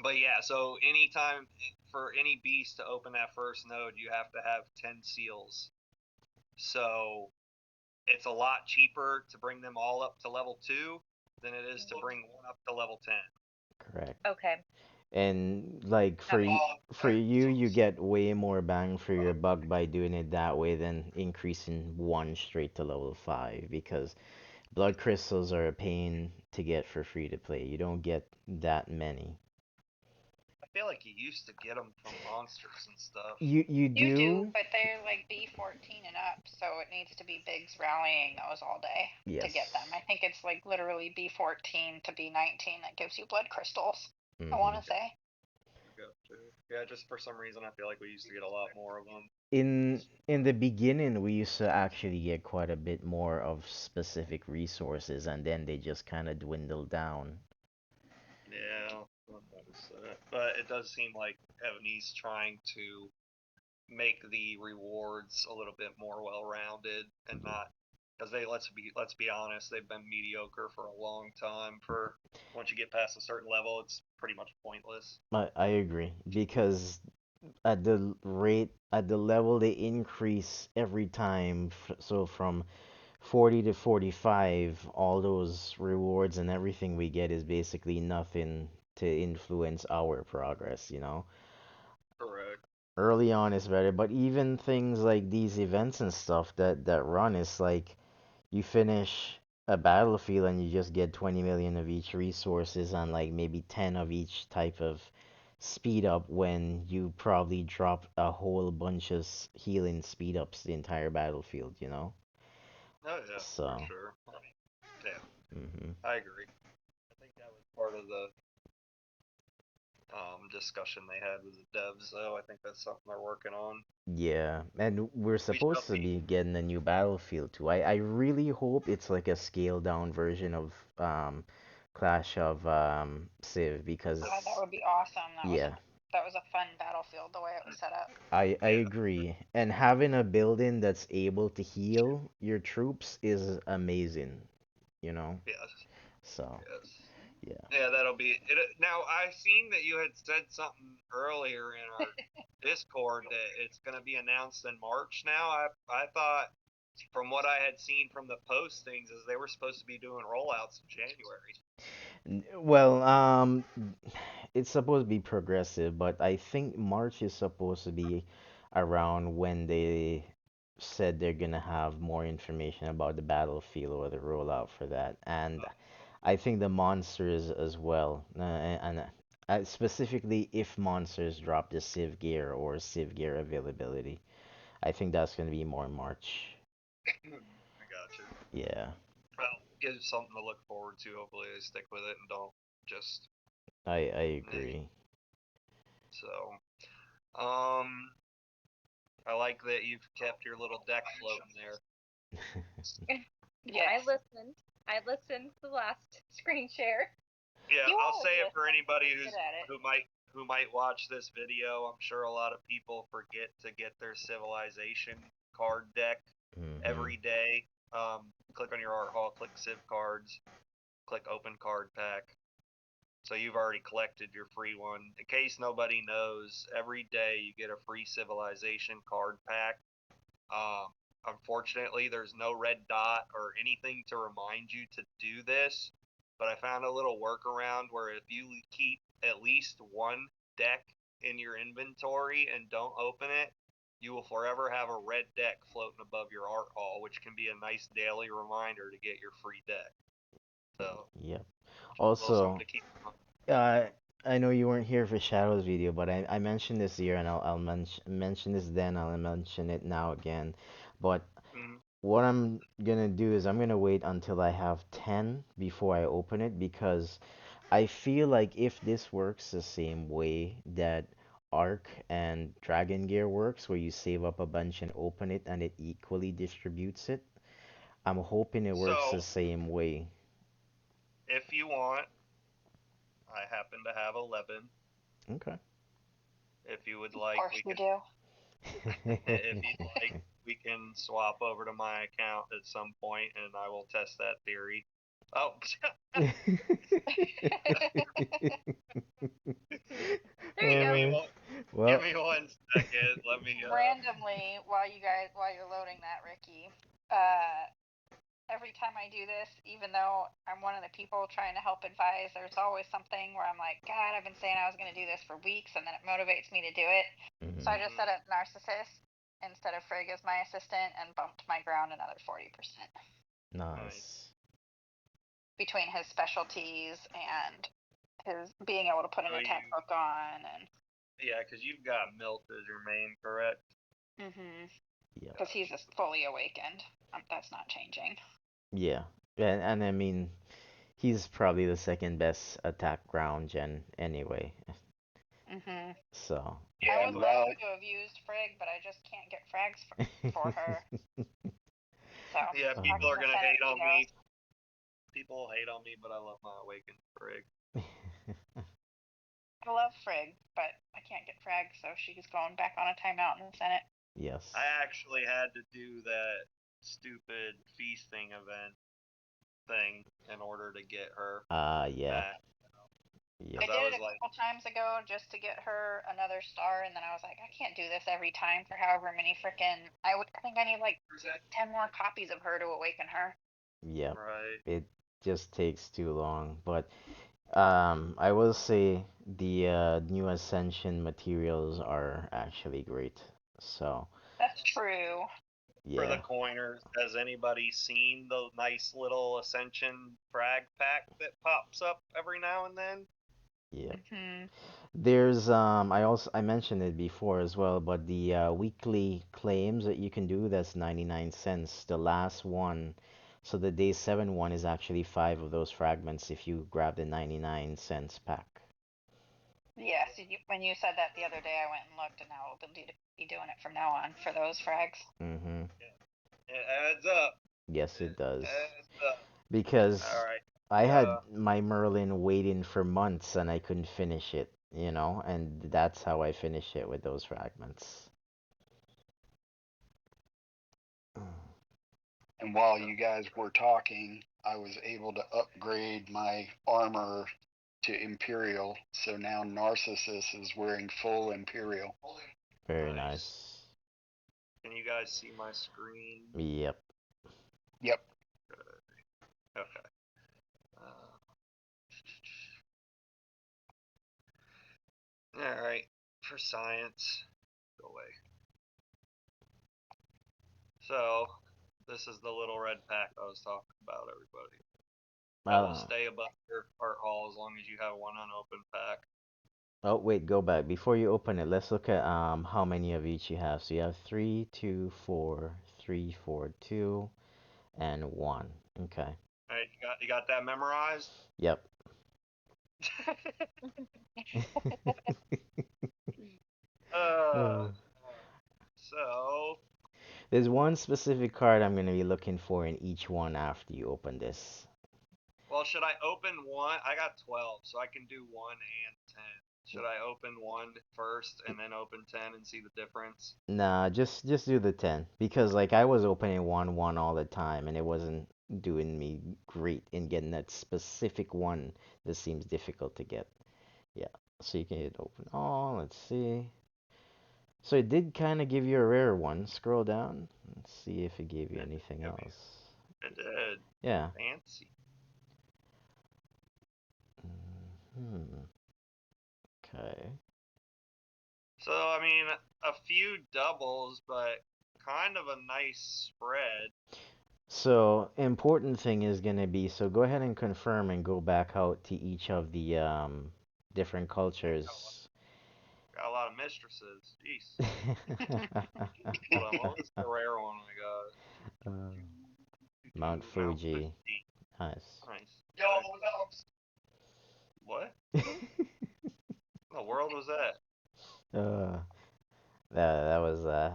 But yeah, so anytime for any beast to open that first node, you have to have 10 seals. So it's a lot cheaper to bring them all up to level 2 than it is to bring one up to level 10. Correct. Okay. And like for you, you get way more bang for your buck by doing it that way than increasing one straight to level 5 because blood crystals are a pain to get for free to play. You don't get that many. feel like you used to get them from monsters and stuff. You You do, do? but they're like B14 and up, so it needs to be Biggs rallying those all day to get them. Yes. I think it's like literally B14 to B19 that gives you blood crystals. I Hmm. want to say. Yeah, just for some reason I feel like we used to get a lot more of them. In the beginning, we used to actually get quite a bit more of specific resources, and then they just kind of dwindled down. Yeah, I've noticed that. But it does seem like Evony's trying to make the rewards a little bit more well-rounded and not because let's be honest, they've been mediocre for a long time. For once you get past a certain level, it's pretty much pointless. I agree because at the level they increase every time, so from 40 to 45, all those rewards and everything we get is basically nothing to influence our progress, you know? Correct. Early on is better, but even things like these events and stuff that run is like you finish a battlefield and you just get 20 million of each resources and like maybe 10 of each type of speed up when you probably drop a whole bunch of healing speed ups the entire battlefield, you know? Oh yeah, for So, sure. Yeah, hmm I agree. I think that was part of the discussion they had with the devs, though. I think that's something they're working on. yeah, and we're We shall supposed to see. be getting a new battlefield too. I really hope it's like a scaled down version of Clash of Civ because God, that would be awesome. yeah, That was a fun battlefield the way it was set up. I Yeah. agree. And having a building that's able to heal your troops is amazing, you know? Yes. So, Yes. yeah. Yeah, that'll be it. Now, I seen that you had said something earlier in our Discord that it's going to be announced in March now. I thought, from what I had seen from the postings, is they were supposed to be doing rollouts in January. Well, it's supposed to be progressive, but I think March is supposed to be around when they said they're gonna have more information about the battlefield or the rollout for that. And I think the monsters as well. And specifically if monsters drop the Civ gear or Civ gear availability. I think that's gonna be more in March. I got you. Yeah, Well, gives something to look forward to. Hopefully, they stick with it and don't just. I eh. agree. So, um, I like that you've kept your little deck floating there. Yes. I listened to the last screen share. Yeah, You I'll always say it for listen. anybody You're good at it. who might watch this video. I'm sure a lot of people forget to get their civilization card deck Hmm. every day. Click on your art hall, click Civ Cards, click Open Card Pack. So you've already collected your free one. In case nobody knows, every day you get a free civilization card pack. Um, Unfortunately, there's no red dot or anything to remind you to do this, but I found a little workaround where if you keep at least one deck in your inventory and don't open it, you will forever have a red deck floating above your art hall, which can be a nice daily reminder to get your free deck. So, Yep. a little something Also, to keep in mind. Uh, I know you weren't here for Shadow's video, but I mentioned this here, and I'll mention this then. I'll mention it now again. But Mhm. what I'm gonna do is I'm gonna wait until I have 10 before I open it because I feel like if this works the same way that Arc and Dragon Gear works, where you save up a bunch and open it and it equally distributes it, I'm hoping it works the So, same way. if you want, I happen to have 11. Okay. If you would Of like, course we you can. do. If you'd like, we can swap over to my account at some point, and I will test that theory. Oh, There you give go. me Uh, one. Give well, me 1 second. Let me. Randomly, while you're loading that, Ricky, every time I do this, even though I'm one of the people trying to help advise, there's always something where I'm like, God, I've been saying I was going to do this for weeks, and then it motivates me to do it. So I mhm, just set up Narcissus instead of Frigg as my assistant and bumped my ground another 40% Nice. nice. between his specialties and Because being able to put an So attack book on and. Yeah, because you've got Milt as your main, correct? Mhm. Yeah. Because he's fully awakened. That's not changing. Yeah. And I mean, he's probably the second best attack ground gen anyway. Mhm. So. I Yeah, was and going to have used Frigg, but I just can't get frags for her. So Yeah, Oh. people are gonna hate on me. goes. People hate on me, but I love my awakened Frig. I love Frigg, but I can't get frags, so she's going back on a timeout in the Senate. Yes. I actually had to do that stupid feasting event thing in order to get her. Yeah. back. Yeah. I 'Cause did I it was a like, couple times ago just to get her another star, and then I was like, I can't do this every time for however many frickin'. I think I need like 10 more copies of her to awaken her. Yep. right. It just takes too long. But I will say the new Ascension materials are actually great. So That's true. For the yeah. coiners, has anybody seen the nice little Ascension frag pack that pops up every now and then? Yep. Hmm. There's I mentioned it before as well, but the weekly claims that you can do, that's 99 cents. The last one, so the day 7 one is actually 5 of those fragments if you grab the 99 cents pack. Yes, when you said that the other day, I went and looked, and now we'll be doing it from now on for those frags. Mhm. It adds up. Yes, it does. Adds up. Because Alright. I had my Merlin waiting for months and I couldn't finish it, and that's how I finish it with those fragments. And while you guys were talking, I was able to upgrade my armor to Imperial. So now Narcissus is wearing full Imperial. Very Nice. nice. Can you guys see my screen? Yep. Yep. Okay. Alright. For science. Go away. So, this is the little red pack I was talking about, everybody. That will stay above your art hall as long as you have one unopened pack. Oh, wait, go back. Before you open it, let's look at how many of each you have. So you have 3, 2, 4, 3, 4, 2, and 1. Okay. Alright, you got that memorized? Yep. So There's one specific card I'm going to be looking for in each one after you open this. well, should I open one? I got 12, so I can do 1 and 10. Should I open 1 first and then open 10 and see the difference? Nah, just do the 10 because like I was opening 1 all the time and it wasn't doing me great in getting that specific one that seems difficult to get. Yeah. So you can hit open all. Let's see. So it did kind of give you a rare one. Scroll down. Let's see if it gave you anything else. It did. Yeah. Fancy. Okay. So, I mean, a few doubles, but kind of a nice spread. So important thing is gonna be, so go ahead and confirm and go back out to each of the different cultures. Got a lot of mistresses. Jeez. Hold on, what was the rare one I got? Mount Fuji. Nice. Nice. What? What in the world was that? uh, that was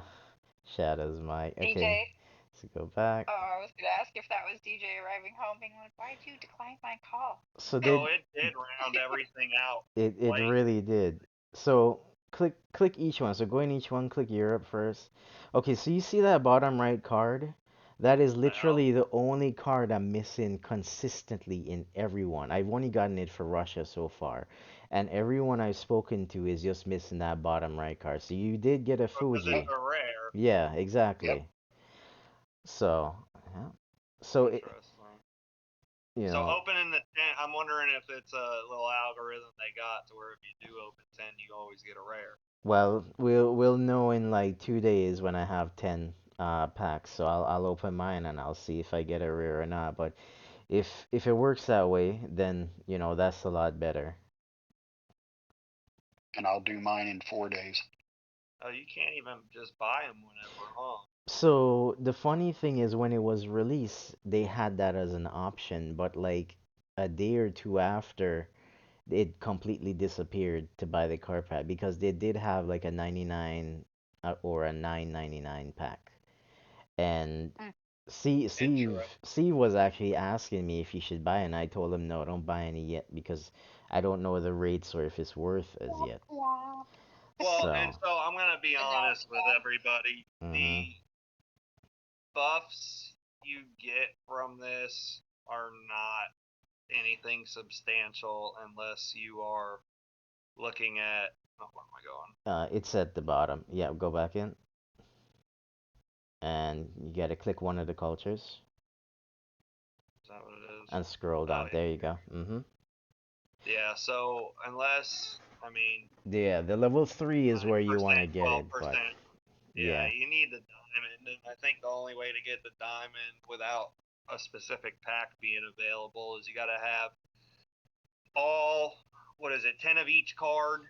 Shadow's mic. Okay, DJ. so go back. Oh, I was gonna ask if that was DJ arriving home, being like, "Why'd you decline my call?" So No, it did round everything out. it Like, really did. So click each one. So go in each one, click Europe first. Okay, so you see that bottom right card? That is literally the only card I'm missing consistently in everyone. I've only gotten it for Russia so far. And everyone I've spoken to is just missing that bottom right card. So you did get a because Fuji. it's a rare. Yeah, exactly. Yep. So, yeah. So Interesting. So opening the 10, I'm wondering if it's a little algorithm they got to where if you do open 10, you always get a rare. well, we'll know in like 2 days when I have 10 packs. So I'll open mine and I'll see if I get a rare or not. But if it works that way, then that's a lot better. and I'll do mine in 4 days. Oh, you can't even just buy them whenever, huh? So the funny thing is when it was released, they had that as an option, but like a day or two after, it completely disappeared to buy the card pack because they did have like a 99 or a 9.99 pack. And Mm. Steve was actually asking me if he should buy, and I told him no, don't buy any yet because I don't know the rates or if it's worth as yet. Wow. Well, and So, so I'm gonna be And now honest it's with gone. everybody. mhm, The buffs you get from this are not anything substantial unless you are looking at. Oh, where am I going? it's at the bottom. Yeah, go back in, and you gotta click one of the cultures Is that what it is? and scroll Oh down. There you go. yeah. So unless I mean Yeah, the level 3 is where you want 9%, to get it, but 12%. Yeah, yeah, you need the diamond, and I think the only way to get the diamond without a specific pack being available is you got to have all, what is it, 10 of each card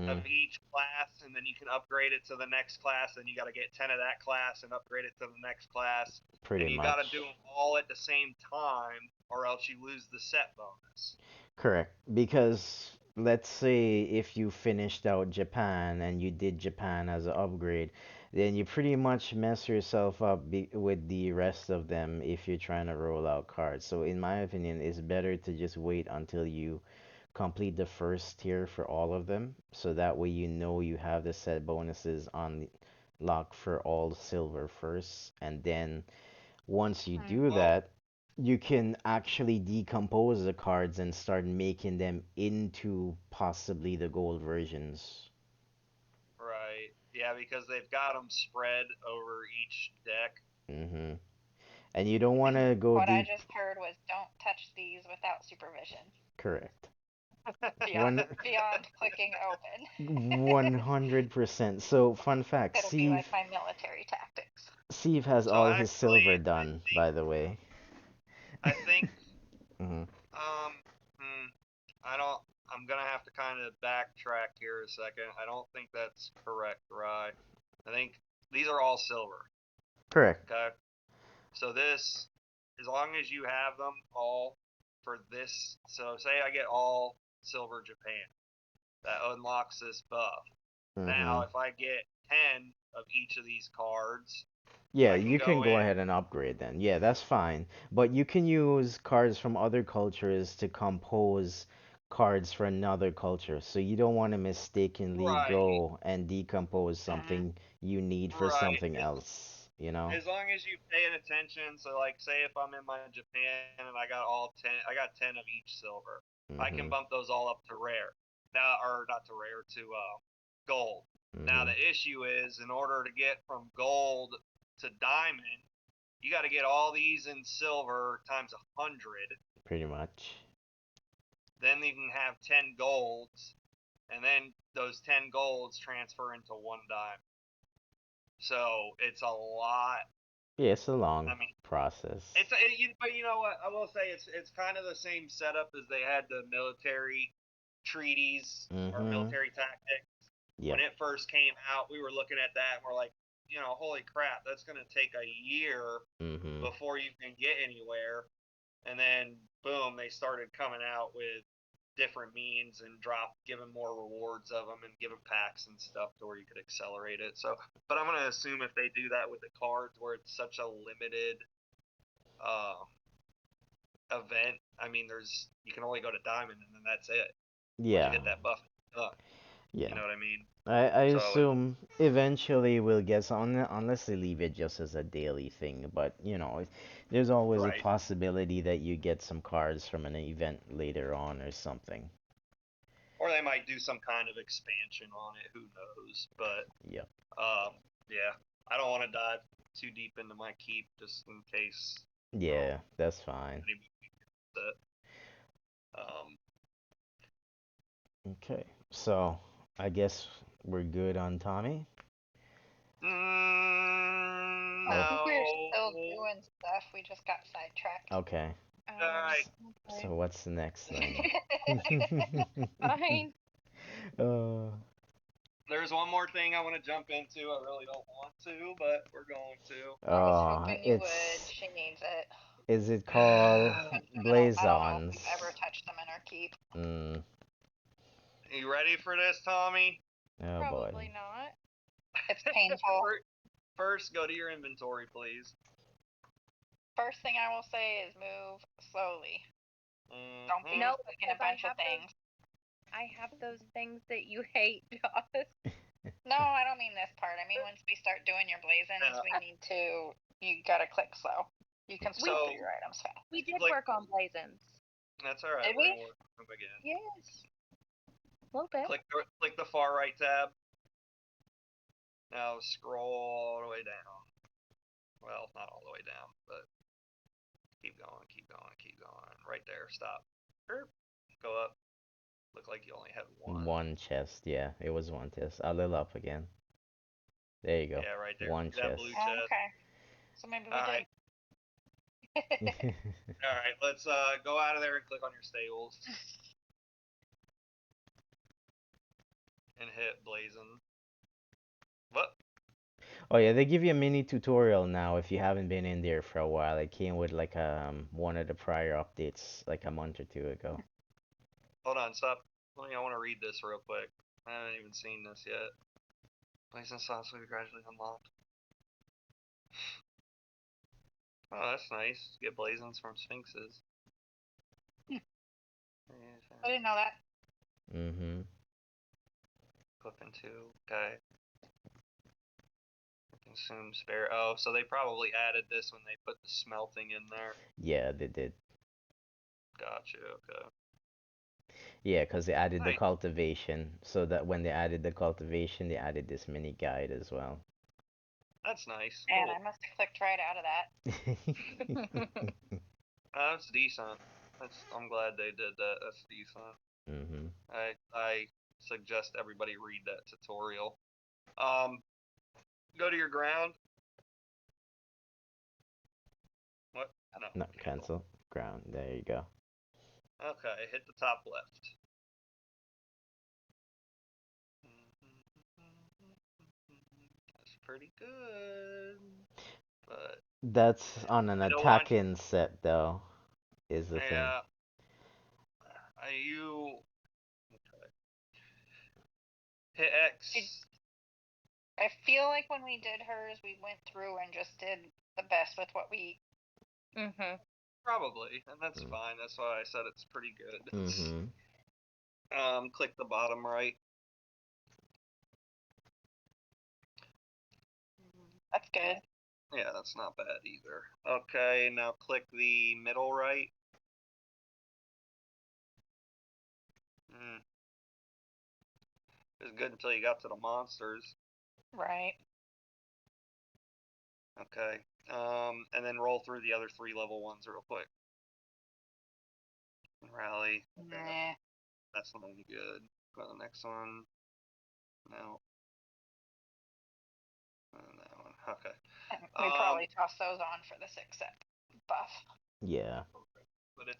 of mhm, each class, and then you can upgrade it to the next class, and you got to get 10 of that class and upgrade it to the next class, pretty and you got to much. do them all at the same time, or else you lose the set bonus. Correct. Because let's say if you finished out Japan and you did Japan as an upgrade, then you pretty much mess yourself up with the rest of them if you're trying to roll out cards. So in my opinion, it's better to just wait until you complete the first tier for all of them. So that way you know you have the set bonuses on lock for all silver first, and then once you do Well, that, you can actually decompose the cards and start making them into possibly the gold versions. right. Yeah, because they've got them spread over each deck. hmm And you don't want And to go what I deep. just heard was don't touch these without supervision. Correct. Beyond One, clicking open. 100%. So, fun fact, It'll be like my military tactics. Steve has So all his actually, silver done, by the way. I think hmm um, hmm, I don't. I'm gonna have to kind of backtrack here a second. I don't think that's correct, Rye. I think these are all silver. Correct. Okay. So this, as long as you have them all for this. So say I get all silver Japan, that unlocks this buff. Now, hmm if I get 10 of each of these cards, Yeah, I can you can go go in. ahead and upgrade then. Yeah, that's fine. But you can use cards from other cultures to compose cards for another culture. So you don't want to mistakenly Right. go and decompose Mm-hmm. something you need for Right. something else, you know? As long as you paying attention. So like, say if I'm in my Japan and I got all 10, I got 10 of each silver. I can Mm-hmm. bump those all up to rare. Now, or not to rare, to gold. Now Mm-hmm. the issue is, in order to get from gold to diamond, you got to get all these in silver times 100. Pretty much. Then you can have 10 golds, and then those 10 golds transfer into one dime. So it's a lot. Yeah, it's a I long mean, process. but you know what? I will say it's kind of the same setup as they had the military treaties or Mm-hmm. military tactics when Yep. it first came out. We were looking at that and we're like, holy crap, that's going to take a year Mm-hmm. before you can get anywhere. And then boom, they started coming out with different means and giving more rewards of them and giving packs and stuff to where you could accelerate it. So, but I'm gonna assume if they do that with the cards where it's such a limited uh, event, I mean, you can only go to diamond and then that's it. Once you Yeah. hit that buff, it's done. You Yeah. know what I mean? I So, and assume eventually we'll get some, unless they leave it just as a daily thing. But there's always a right, possibility that you get some cards from an event later on or something. or they might do some kind of expansion on it. Who knows? But Yep. yeah, I don't want to dive too deep into my keep just in case. Yeah, that's fine. That um, Okay. So I guess we're good on Tommy. I Oh, think we're still no. doing stuff. We just got sidetracked. okay. All right. So Okay. what's the next thing? Fine. uh, There's one more thing I want to jump into. I really don't want to, but we're going to. I was hoping you would. It's She needs it. is it called I don't know if Blazons? we've ever touched them in our keep. You ready for this, Tommy? Oh boy. Probably not. It's painful. First, go to your inventory, please. First thing I will say is move slowly. Don't be No, clicking a because I bunch of have those- things. I have those things that you hate, Joss. No, I don't mean this part. I mean once we start doing your Blazons, we need to. You gotta click slow. You can scroll through your items fast. We did Like- work on Blazons. That's all right. Did We're we? gonna work them again. Yes. A little bit. Click the far right tab. Now scroll all the way down. Well, not all the way down, but keep going, keep going, keep going. Right there, stop. Go up. Look like you only have one. One chest, yeah, it was one chest. A little up again. There you go. Yeah, right there. One That chest. blue Oh, chest. okay. So maybe we Alright. did. Alright, let's go out of there and click on your stables. And hit Blazon. What? Oh yeah, they give you a mini tutorial now if you haven't been in there for a while. It came with like one of the prior updates like a month or two ago. Hold on, stop. I want to read this real quick. I haven't even seen this yet. Blazon slots will be gradually unlocked. Oh, that's nice. Get Blazons from Sphinxes. I didn't know that. Mm-hmm. Clip into, okay. Consume spare. Oh, so they probably added this when they put the smelting in there. Yeah, they did. Gotcha, okay. Yeah, because they added the Nice. cultivation, so that when they added the cultivation, they added this mini guide as well. That's nice. And Cool. I must have clicked right out of that. That's decent. I'm glad they did that. That's decent. Mm-hmm. I suggest everybody read that tutorial. Go to your ground. What? No. No, cancel. Ground. There you go. Okay, hit the top left. That's pretty good. But That's on an I don't want- attacking set, though, is the thing. yeah. You okay. Hit X. I feel like when we did hers, we went through and just did the best with what we. Mm-hmm. Probably, and that's fine. That's why I said it's pretty good. Mm-hmm. Click the bottom right. That's good. Yeah, that's not bad either. Okay, now click the middle right. It's good until you got to the monsters. Right. Okay. And then roll through the other 3 level ones real quick. Rally. Nah. That's not any good. Go to the next one. No. And that one. Okay. We probably toss those on for the 6-set buff. Yeah. But it.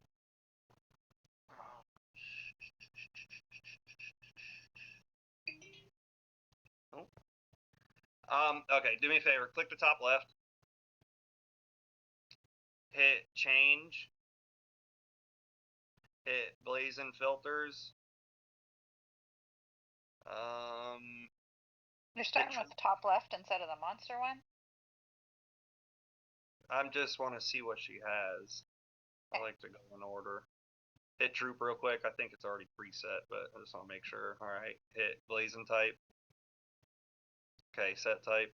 Okay, do me a favor. Click the top left. Hit change. Hit Blazon filters. You're starting with the top left instead of the monster one? I just want to see what she has. I like to go in order. Hit troop real quick. I think it's already preset, but I just want to make sure. Alright, hit Blazon type. Okay, set type.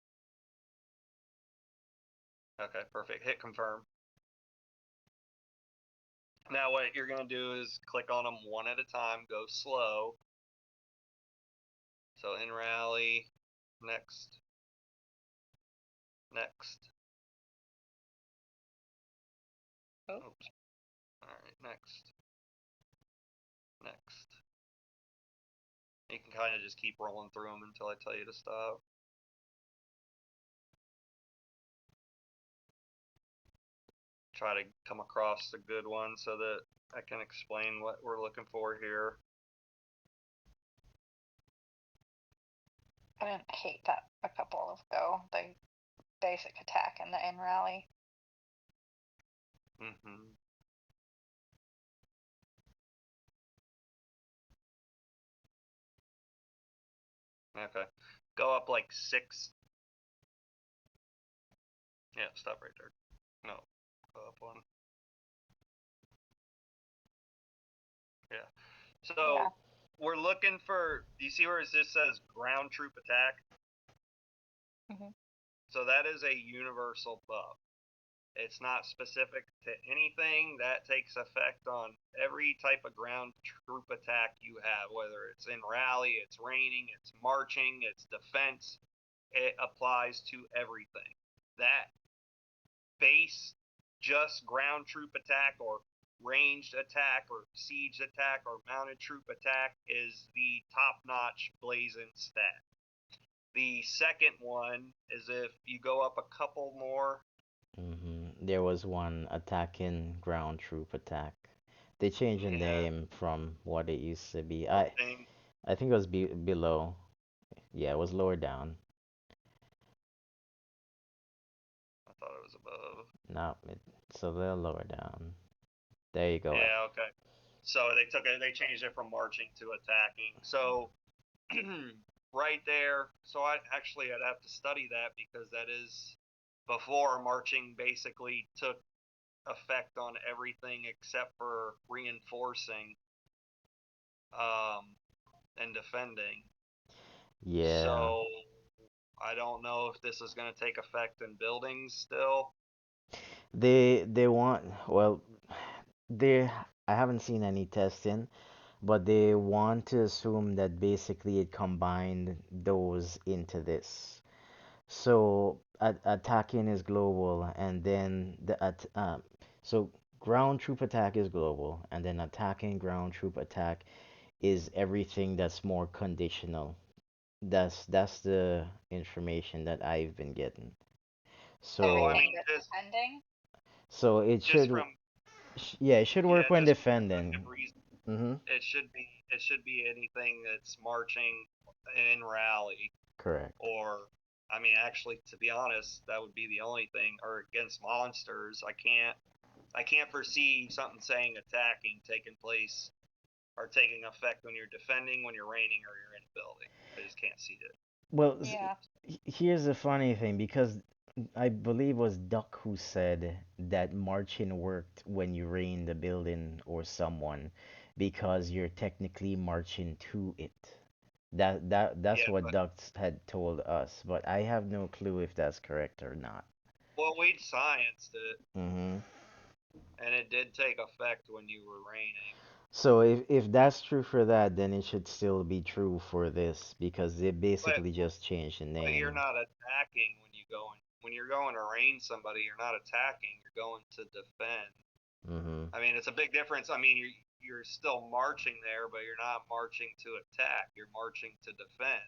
Okay, perfect. Hit confirm. Now what you're going to do is click on them one at a time, go slow. So in rally, next, next. Oops. Alright, next. Next. You can kind of just keep rolling through them until I tell you to stop. Try to come across a good one so that I can explain what we're looking for here. I didn't hate that a couple ago. The basic attack and the in rally. Mm-hmm. Okay. Go up like 6. Yeah, stop right there. No. Go up 1. Yeah. So Yeah. we're looking for. Do you see where it just says ground troop attack? Mhm. So that is a universal buff. It's not specific to anything. That takes effect on every type of ground troop attack you have, whether it's in rally, it's raining, it's marching, it's defense. It applies to everything. That base just ground troop attack or ranged attack or siege attack or mounted troop attack is the top-notch Blazon stat. The second one is if you go up a couple more. There was one attacking ground troop attack. They changed the Yeah, name from what it used to be. marching. I think it was below. Yeah, it was lower down. I thought it was above. No, it's a little lower down. There you go. Yeah, okay. So they changed it from marching to attacking. So right there. So I'd have to study that because that is before marching basically took effect on everything except for reinforcing and defending. Yeah. So I don't know if this is going to take effect in buildings still. They want, well, they I haven't seen any testing, but they want to assume that basically it combined those into this. So attacking is global, and then so ground troop attack is global, and then attacking ground troop attack is everything that's more conditional. That's the information that I've been getting. Oh, I So mean, Defending. so it just should from yeah, it should work when just from effective defending. reason, Mm-hmm. it should be anything that's marching in rally. Correct. Or I mean, actually, to be honest, that would be the only thing. Or against monsters, I can't foresee something saying attacking taking place or taking effect when you're defending, when you're raining, or you're in a building. I just can't see it. Well, Yeah. here's the funny thing because I believe it was Duck who said that marching worked when you rain the building or someone because you're technically marching to it. That's Yeah, what but Duck had told us, but I have no clue if that's correct or not. well, we'd scienced it, Mm-hmm. and it did take effect when you were raining. So if that's true for that, then it should still be true for this because they But basically just changed the but you're name. not attacking when you're going to rain somebody. You're not attacking. You're going to defend. Mm-hmm. I mean, it's a big difference. I mean, you're still marching there, but you're not marching to attack. You're marching to defend.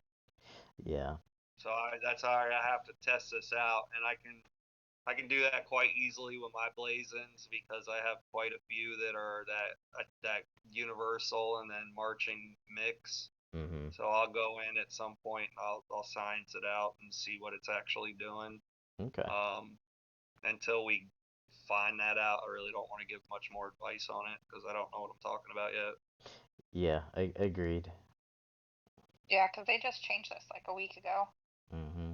Yeah. So that's how I have to test this out, and I can do that quite easily with my Blazons because I have quite a few that are that universal and then marching mix. Mm-hmm. So I'll go in at some point and I'll science it out and see what it's actually doing. Okay. Until we find that out, I really don't want to give much more advice on it because I don't know what I'm talking about yet. Yeah, I agreed. Yeah, because they just changed this like a week ago, Mm-hmm.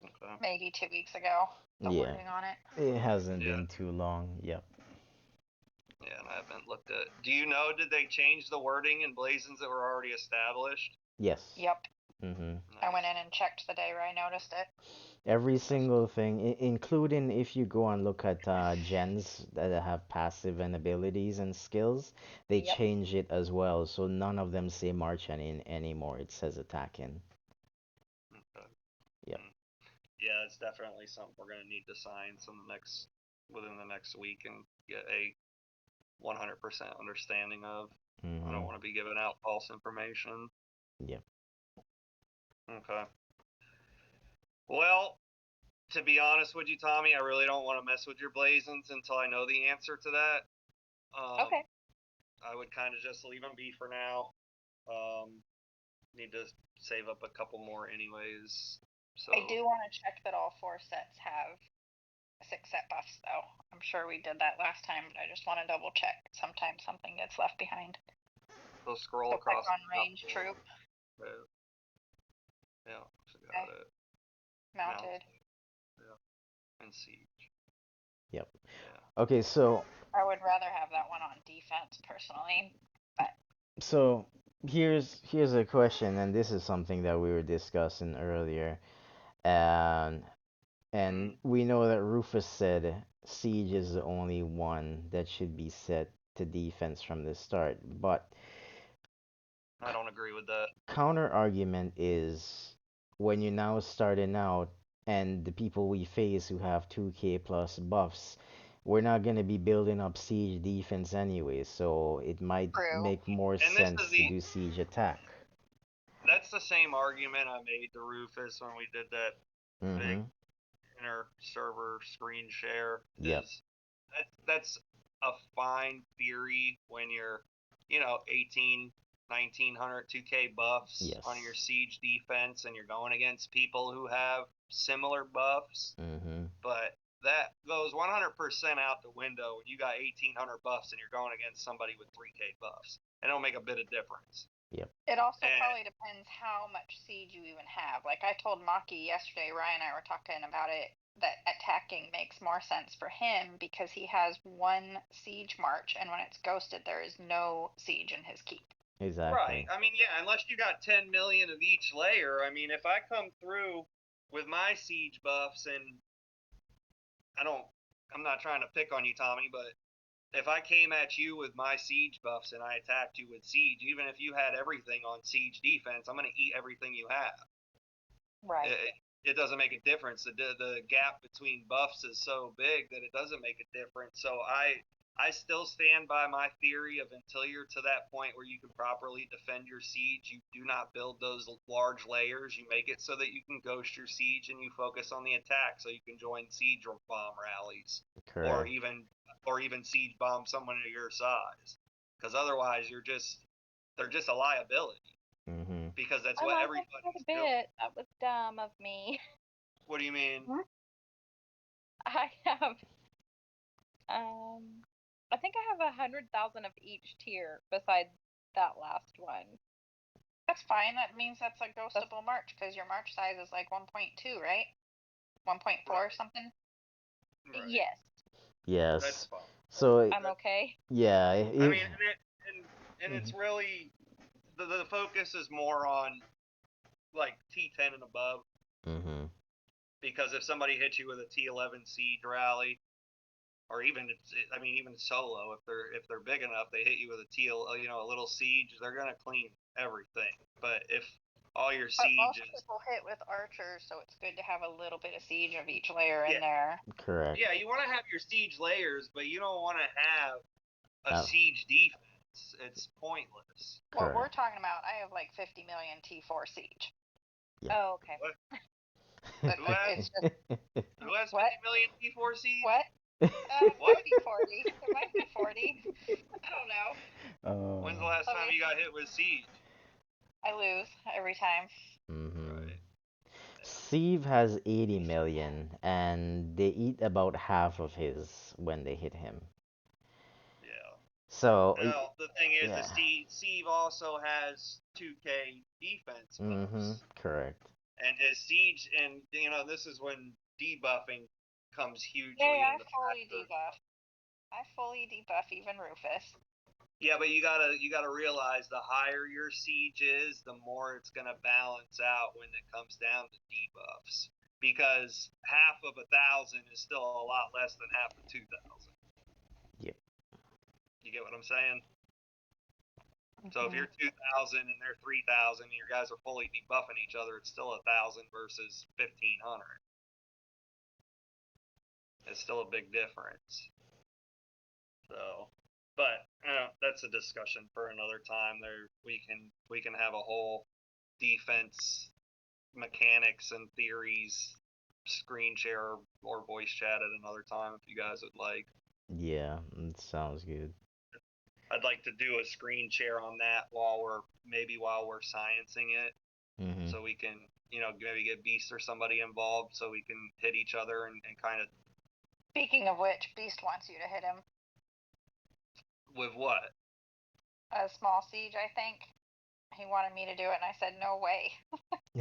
Okay. maybe 2 weeks ago. The Yeah. wording on it. It hasn't Yeah. been too long. Yep. Yeah, and I haven't looked at. Do you know? Did they change the wording in Blazons that were already established? Yes. Yep. Mm-hmm. I went Nice. in and checked the day where I noticed it. Every single thing, including if you go and look at gens that have passive and abilities and skills, they Yep. change it as well. So none of them say march anymore. It says attacking. Okay. Yep. Hmm. Yeah, it's definitely something we're gonna need to science within the next week and get a 100% understanding of. I don't Mm-hmm. want to be giving out false information. Yep. Okay. Well, to be honest with you, Tommy, I really don't want to mess with your Blazons until I know the answer to that. Okay. I would kind of just leave them be for now. Um, need to save up a couple more anyways. So I do want to check that all 4 sets have 6 set buffs, though. I'm sure we did that last time, but I just want to double check. Sometimes something gets left behind. So scroll So across. click on range troop. Yeah, got it. Mounted. Yeah, and siege. Yep. Yeah. Okay, so I would rather have that one on defense personally. so here's a question, and this is something that we were discussing earlier, and we know that Rufus said siege is the only one that should be set to defense from the start, but I don't agree with that. counter argument is when you're now starting out and the people we face who have 2k plus buffs, we're not going to be building up siege defense anyway, so it might True. make more And sense to do siege attack. That's the same argument I made to Rufus when we did that big inter server screen share. Yep. That's a fine theory when you're, 18, 1900, 2k buffs Yes. on your siege defense and you're going against people who have similar buffs. But that goes 100% out the window when you got 1800 buffs and you're going against somebody with 3k buffs. It don't make a bit of difference. Yep. It also probably depends how much siege you even have. Like I told Maki yesterday, Ryan and I were talking about it, that attacking makes more sense for him because he has 1 siege march, and when it's ghosted, there is no siege in his keep. Exactly. Right. I mean, yeah, unless you got 10 million of each layer. I mean, if I come through with my siege buffs and I'm not trying to pick on you, Tommy, but if I came at you with my siege buffs and I attacked you with siege, even if you had everything on siege defense, I'm going to eat everything you have. Right. It doesn't make a difference. The gap between buffs is so big that it doesn't make a difference. So I still stand by my theory of until you're to that point where you can properly defend your siege, you do not build those large layers. You make it so that you can ghost your siege and you focus on the attack so you can join siege or bomb rallies. Correct. Or even siege bomb someone of your size. Because otherwise they're just a liability. Because that's what everybody's doing. That was dumb of me. What do you mean? I have I think I have 100,000 of each tier besides that last one. That's fine. That means that's a ghostable march because your march size is like 1.2, right? 1.4 or something? Right. Yes. Yes. That's fine. So I'm okay. Yeah. I mean, and it's really the focus is more on like T10 and above. Because if somebody hits you with a T11 siege rally, or even solo, if they're big enough, they hit you with a little siege, they're gonna clean everything. But if all your siege most people hit with archers, so it's good to have a little bit of siege of each layer in there. Correct. Yeah, you want to have your siege layers, but you don't want to have a siege defense. It's pointless. What we're talking about, I have like 50 million T4 siege. Yeah. Oh, okay. What? It's just, Who has 50 million T4 siege? what? What? 40. It might be 40. I don't know. When's the last time you got hit with siege? I lose every time. Right. Steve has 80 million, and they eat about half of his when they hit him. Yeah. So Well, the thing is, the Steve also has 2k defense buffs. Correct. And his siege, and this is when debuffing comes hugely I into fully factor. debuff. I fully debuff even Rufus. Yeah, but you gotta realize the higher your siege is, the more it's gonna balance out when it comes down to debuffs. Because half of 1,000 is still a lot less than half of 2,000. Yep. You get what I'm saying? So if you're 2,000 and they're 3,000, and your guys are fully debuffing each other, it's still 1,000 versus 1,500. It's still a big difference. So, but that's a discussion for another time. There, we can have a whole defense mechanics and theories screen share or voice chat at another time if you guys would like. Yeah, it sounds good. I'd like to do a screen share on that while we're sciencing it, so we can, maybe get Beast or somebody involved so we can hit each other and kind of. Speaking of which, Beast wants you to hit him. With what? A small siege, I think. He wanted me to do it, and I said no way. I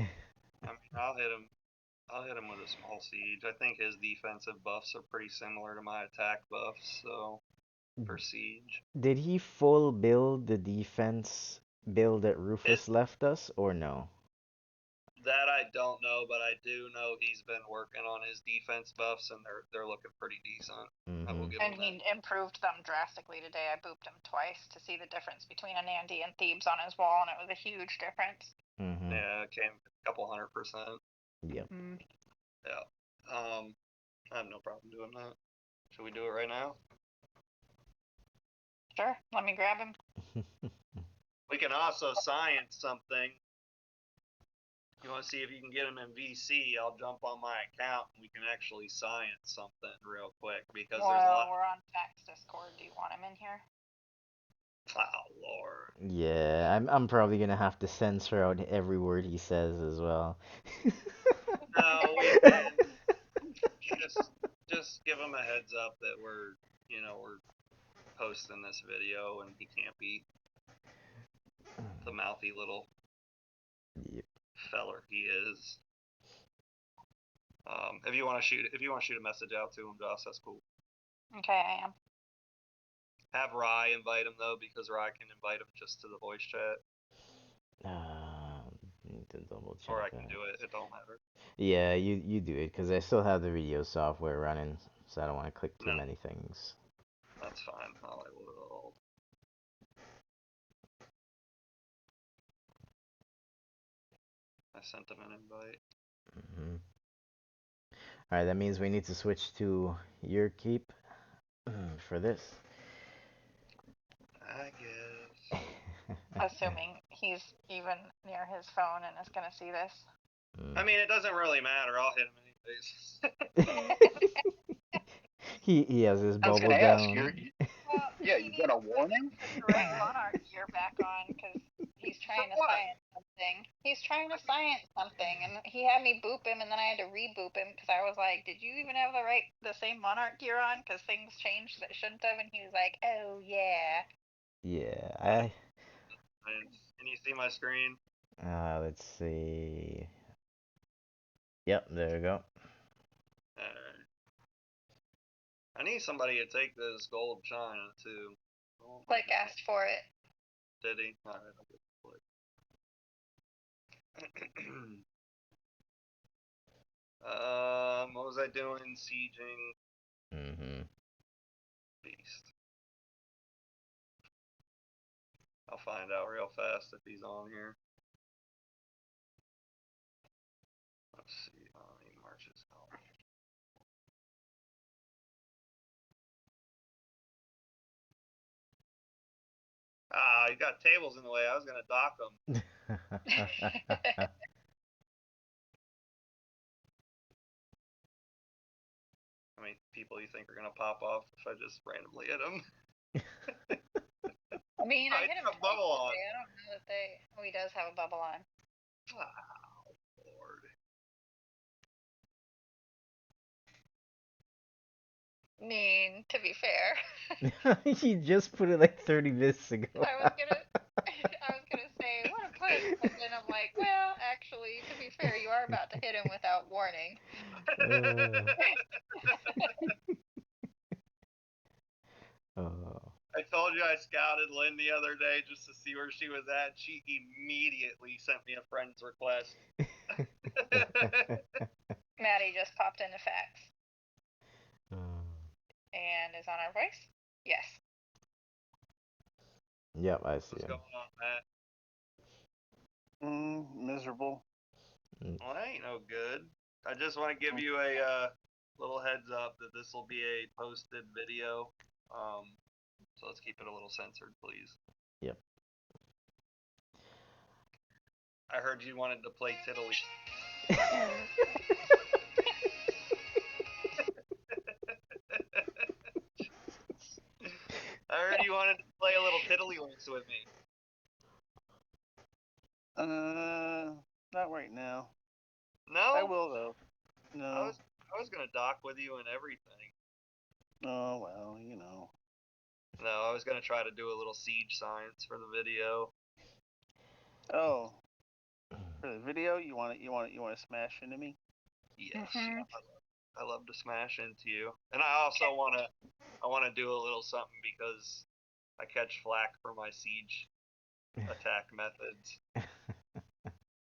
mean, I'll hit him. I'll hit him with a small siege. I think his defensive buffs are pretty similar to my attack buffs, so for siege. Did he full build the defense build that Rufus left us, or no? That I don't know, but I do know he's been working on his defense buffs, and they're looking pretty decent. I will give And him he improved them drastically today. I booped him twice to see the difference between a Nandy and Thebes on his wall, and it was a huge difference. Yeah, it came a couple 100%. Yep. Yeah. I have no problem doing that. Should we do it right now? Sure. Let me grab him. We can also science something. You want to see if you can get him in VC? I'll jump on my account and we can actually science something real quick because there's a lot. We're on Fax Discord. Do you want him in here? Oh Lord. Yeah, I'm probably gonna have to censor out every word he says as well. No, just give him a heads up that we're posting this video and he can't be the mouthy little feller he is. If you want to shoot a message out to him, Joss, that's cool. Okay, I am. Have Rye invite him though, because Rye can invite him just to the voice chat. Need to double check. Or I can do it. It don't matter. Yeah, you do it, because I still have the video software running, so I don't want to click too many things. That's fine. I will. I sent him an invite. Alright, that means we need to switch to your keep for this. I guess. Assuming he's even near his phone and is going to see this. I mean, it doesn't really matter. I'll hit him anyways. He has his bubble down. I was gonna ask, you gonna warn him? Put the right monarch gear back on, because he's trying to science something. He's trying to science something, and he had me boop him, and then I had to reboop him because I was like, "Did you even have the same monarch gear on? Because things changed that shouldn't have." And he was like, "Oh yeah." Yeah, Can you see my screen? Let's see. Yep, there we go. I need somebody to take this gold china too. Click asked for it. Did he? Alright, I'll get Click. What was I doing? Sieging. Beast. I'll find out real fast if he's on here. Let's see. He marches out. You got tables in the way. I was gonna dock them. How many people you think are gonna pop off if I just randomly hit them? I mean, I hit him a bubble on. I don't know that they. Oh, he does have a bubble on. Oh, Lord. I mean, to be fair. He just put it like 30 minutes ago. I was gonna say, what a push, but then I'm like, well, actually, to be fair, you are about to hit him without warning. I told you I scouted Lynn the other day just to see where she was at. She immediately sent me a friend's request. Maddie just popped into Fax. And is on our voice? Yes. Yep, I see What's him. going on, Matt? Miserable. Well, that ain't no good. I just want to give you a little heads up that this will be a posted video. So let's keep it a little censored, please. Yep. I heard you wanted to play Tiddly. I heard you wanted to play play a little tiddlywinks with me? Not right now. No. I will though. No. I was gonna dock with you and everything. Oh well, you know. No, I was gonna try to do a little siege science for the video. Oh. For the video, you want to smash into me? Yes. Mhm. I love to smash into you, and I also wanna do a little something because I catch flack for my siege attack methods.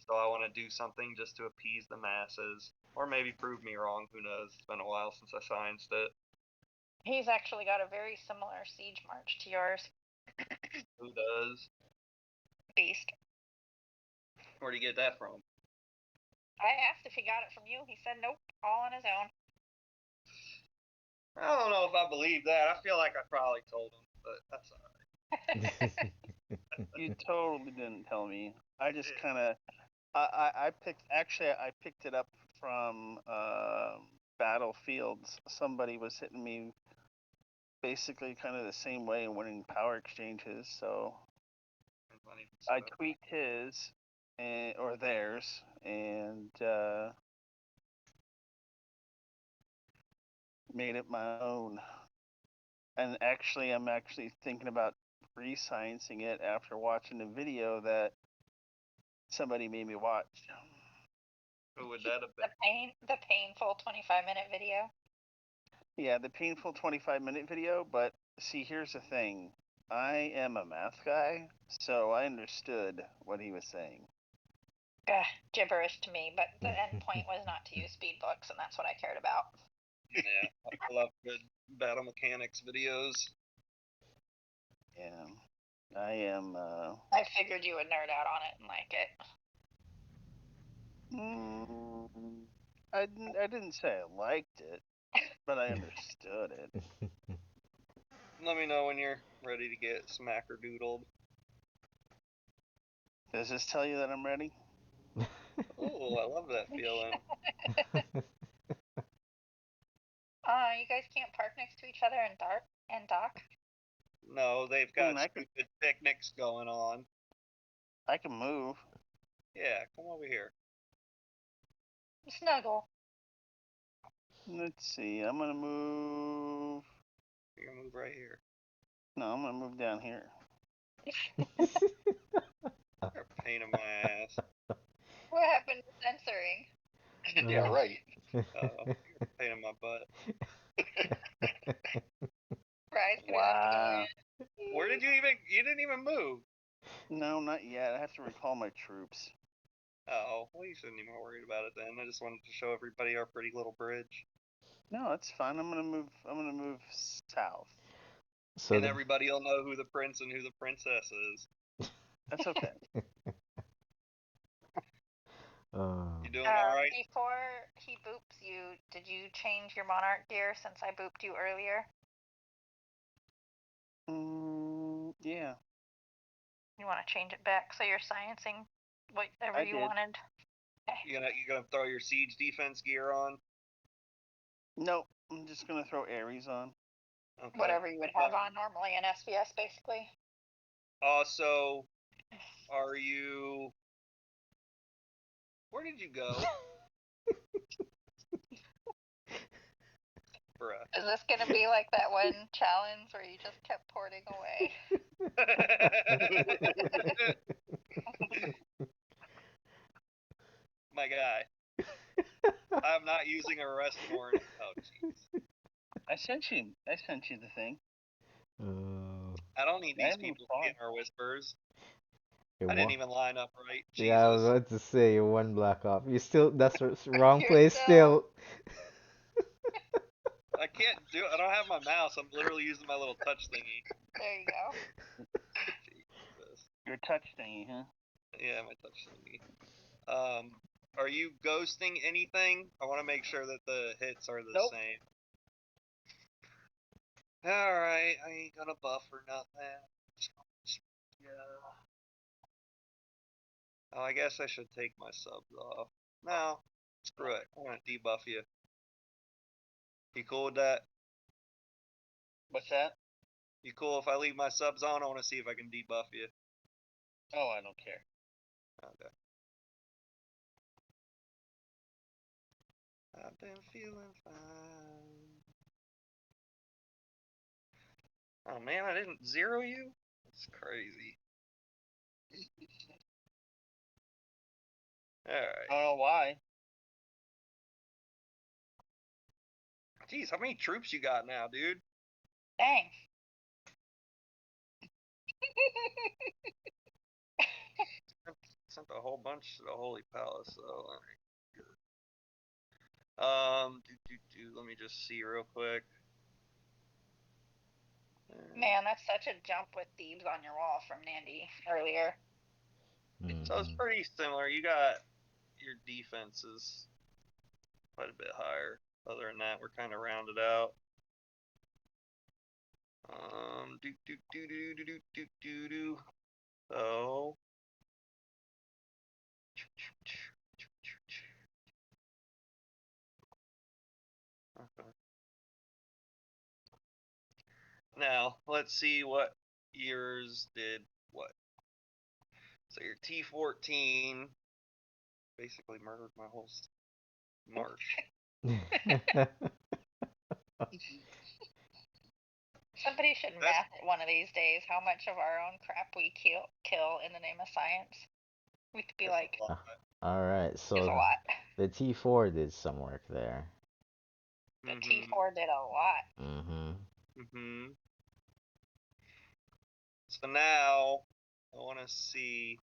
So I want to do something just to appease the masses, or maybe prove me wrong. Who knows? It's been a while since I scienced it. He's actually got a very similar siege march to yours. Who does? Beast. Where'd you get that from? I asked if he got it from you. He said nope, all on his own. I don't know if I believe that. I feel like I probably told him, but that's alright. You totally didn't tell me. I just kind of, I picked it up from Battlefields. Somebody was hitting me basically kind of the same way and winning power exchanges. So I tweaked his or theirs and made it my own. And actually, I'm actually thinking about re-sciencing it after watching the video that somebody made me watch. Who would that have been? The painful 25-minute video. Yeah, the painful 25-minute video, but see, here's the thing. I am a math guy, so I understood what he was saying. Gibberish to me, but the end point was not to use speed books, and that's what I cared about. Yeah, I love good battle mechanics videos. Yeah, I am. I figured you would nerd out on it and like it. I didn't say I liked it, but I understood it. Let me know when you're ready to get smackerdoodled. Does this tell you that I'm ready? Oh, I love that feeling. You guys can't park next to each other and dock? No, they've got stupid picnics going on. I can move. Yeah, come over here. Snuggle. Let's see. I'm gonna move. You're gonna move right here. No, I'm gonna move down here. You're a pain in my ass. What happened to censoring? Yeah, right. You're a pain in my butt. Bry's gonna have to go in. Where did you didn't even move? No, not yet. I have to recall my troops. Oh, well, you shouldn't even be worried about it then. I just wanted to show everybody our pretty little bridge. No, it's fine. I'm gonna move south. So and everybody will know who the prince and who the princess is. That's okay. You doing all right? Before he boops you, did you change your monarch gear since I booped you earlier? Yeah. You want to change it back so you're sciencing whatever you wanted? Okay. You gonna throw your siege defense gear on? Nope. I'm just gonna throw Ares on. Okay. Whatever you would have on normally in SVS, basically. So, are you... Where did you go? Bruh. Is this gonna be like that one challenge where you just kept porting away? My guy. I'm not using a rest warrant. Oh, jeez. I sent you the thing. I don't need these people to get our whispers. I didn't even line up right. Jesus. Yeah, I was about to say you're one black op. You still that's wrong place still. I can't do it. I don't have my mouse. I'm literally using my little touch thingy. There you go. Jesus. Your touch thingy, huh? Yeah, my touch thingy. Are you ghosting anything? I want to make sure that the hits are the same. Alright, I ain't gonna buff or nothing. Yeah. Oh, I guess I should take my subs off. No, screw it. I'm gonna debuff you. You cool with that? What's that? You cool if I leave my subs on? I want to see if I can debuff you. Oh, I don't care. Okay. I've been feeling fine. Oh man, I didn't zero you? That's crazy. Alright. I don't know why. Jeez, how many troops you got now, dude? Dang. Sent a whole bunch to the Holy Palace, though. Alright, good. Let me just see real quick. Man, that's such a jump with Thebes on your wall from Nandy earlier. So it's pretty similar. You got your defenses quite a bit higher. Other than that, we're kind of rounded out. So. Okay. Now, let's see what yours did what. So your T14 basically murdered my whole march. Somebody should math it one of these days how much of our own crap we kill in the name of science. We could be like, alright, it's a so lot. the T4 did some work there. The T4 did a lot. So now, I want to see.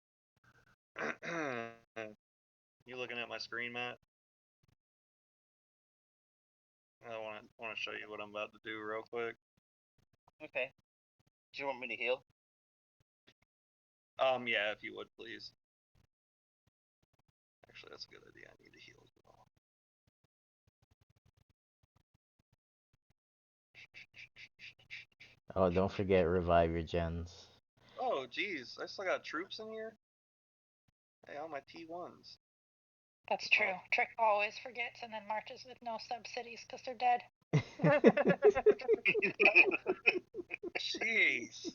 You looking at my screen, Matt? I want to show you what I'm about to do real quick. Okay. Do you want me to heal? Yeah, if you would, please. Actually, that's a good idea. I need to heal as well. Oh, don't forget revive your gens. Oh, geez, I still got troops in here. Hey, all my T1s. That's true. Trick always forgets and then marches with no sub-cities because they're dead. Jeez.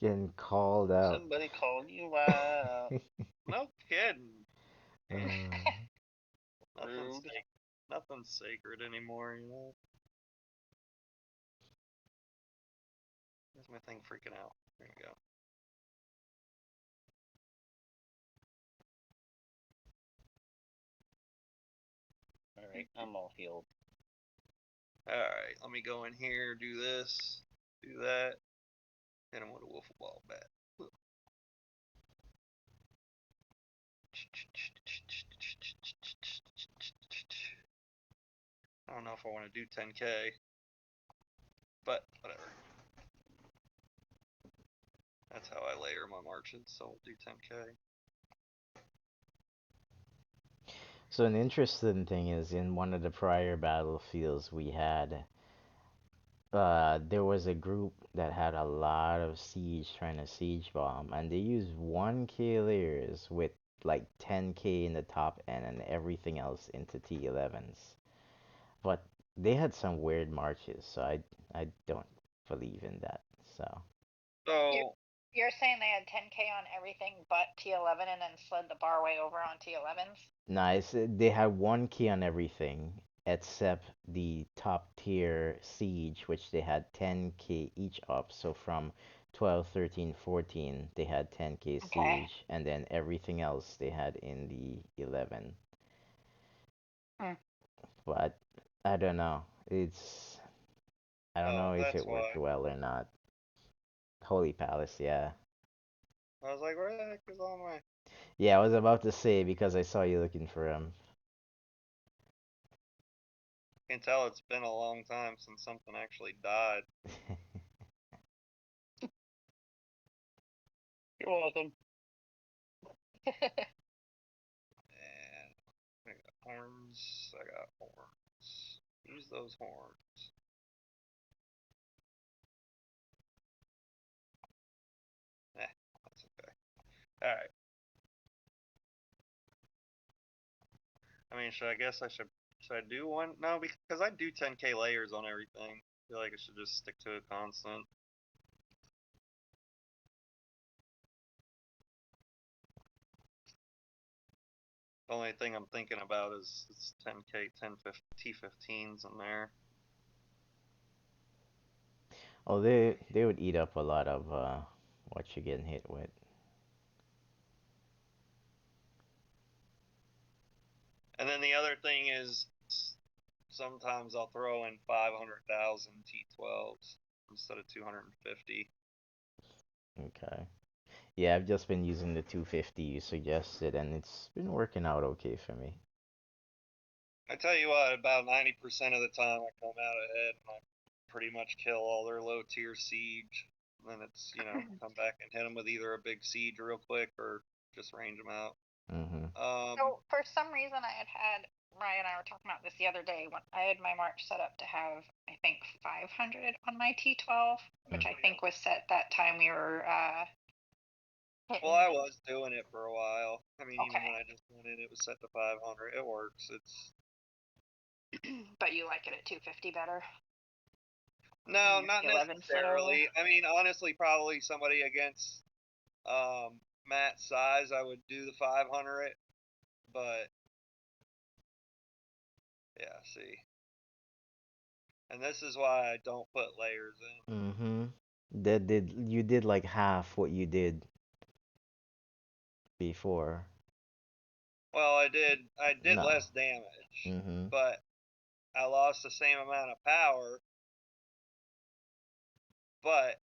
Getting called out. Somebody calling you out. No kidding. Rude. Nothing's sacred anymore, you know? Where's my thing freaking out? There you go. Alright, I'm all healed. Alright, let me go in here, do this, do that. Hit him with a wiffle ball bat. I don't know if I want to do 10k, but whatever. That's how I layer my marches, so we'll do 10k. So an interesting thing is in one of the prior battlefields we had, there was a group that had a lot of siege trying to siege bomb, and they used 1k layers with like 10k in the top end and everything else into T11s. But they had some weird marches, so I don't believe in that. So You're saying they had 10k on everything but T11 and then slid the bar way over on T11s? nice. They had 1k on everything except the top tier siege, which they had 10k each up. So from 12, 13, 14, they had 10k siege, and then everything else they had in the 11. But I don't know. I don't know if it worked well or not. Holy Palace, yeah. I was like, where the heck is all my... Yeah, I was about to say because I saw you looking for him. I can tell it's been a long time since something actually died. You're welcome. And I got horns. I got horns. Use those horns. That's okay. Alright. I mean, should I do one? No, because I do 10k layers on everything. feel like I should just stick to a constant. The only thing I'm thinking about is 10k, 10 T15s in there. Oh, they would eat up a lot of what you're getting hit with. And then the other thing is sometimes I'll throw in 500,000 T12s instead of 250. Okay. Yeah, I've just been using the 250 you suggested, and it's been working out okay for me. I tell you what, about 90% of the time I come out ahead and I pretty much kill all their low tier siege. And then it's, come back and hit them with either a big siege real quick or just range them out. Mhm. So for some reason, Ryan and I were talking about this the other day when I had my march set up to have, I think, 500 on my T12, which I think was set that time we were hitting. Well, I was doing it for a while. I mean, even Okay. when I just went in, it was set to 500. It works. It's But you like it at 250 better? no, Mm, not 11 necessarily. I mean, honestly, probably somebody against Matt's size, I would do the 500, but yeah, see. And this is why I don't put layers in. Mhm. You did like half what you did before. Well, I did No. less damage, Mhm. but I lost the same amount of power. But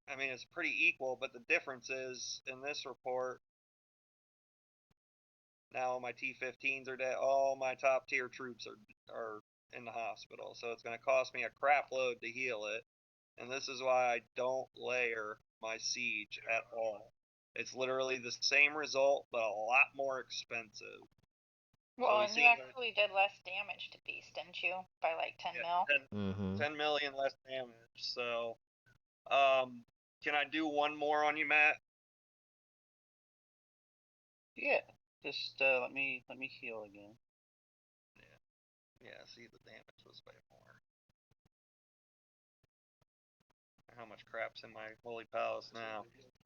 I mean, it's pretty equal, but the difference is in this report, now all my T15s are dead. All my top tier troops are in the hospital, so it's going to cost me a crap load to heal it. And this is why I don't layer my siege at all. It's literally the same result, but a lot more expensive. Well, and you actually did less damage to Beast, didn't you? By like 10 mil? 10 million less damage. So, can I do one more on you, Matt? Yeah, just let me heal again. Yeah, see, the damage was way more. How much crap's in my holy palace now?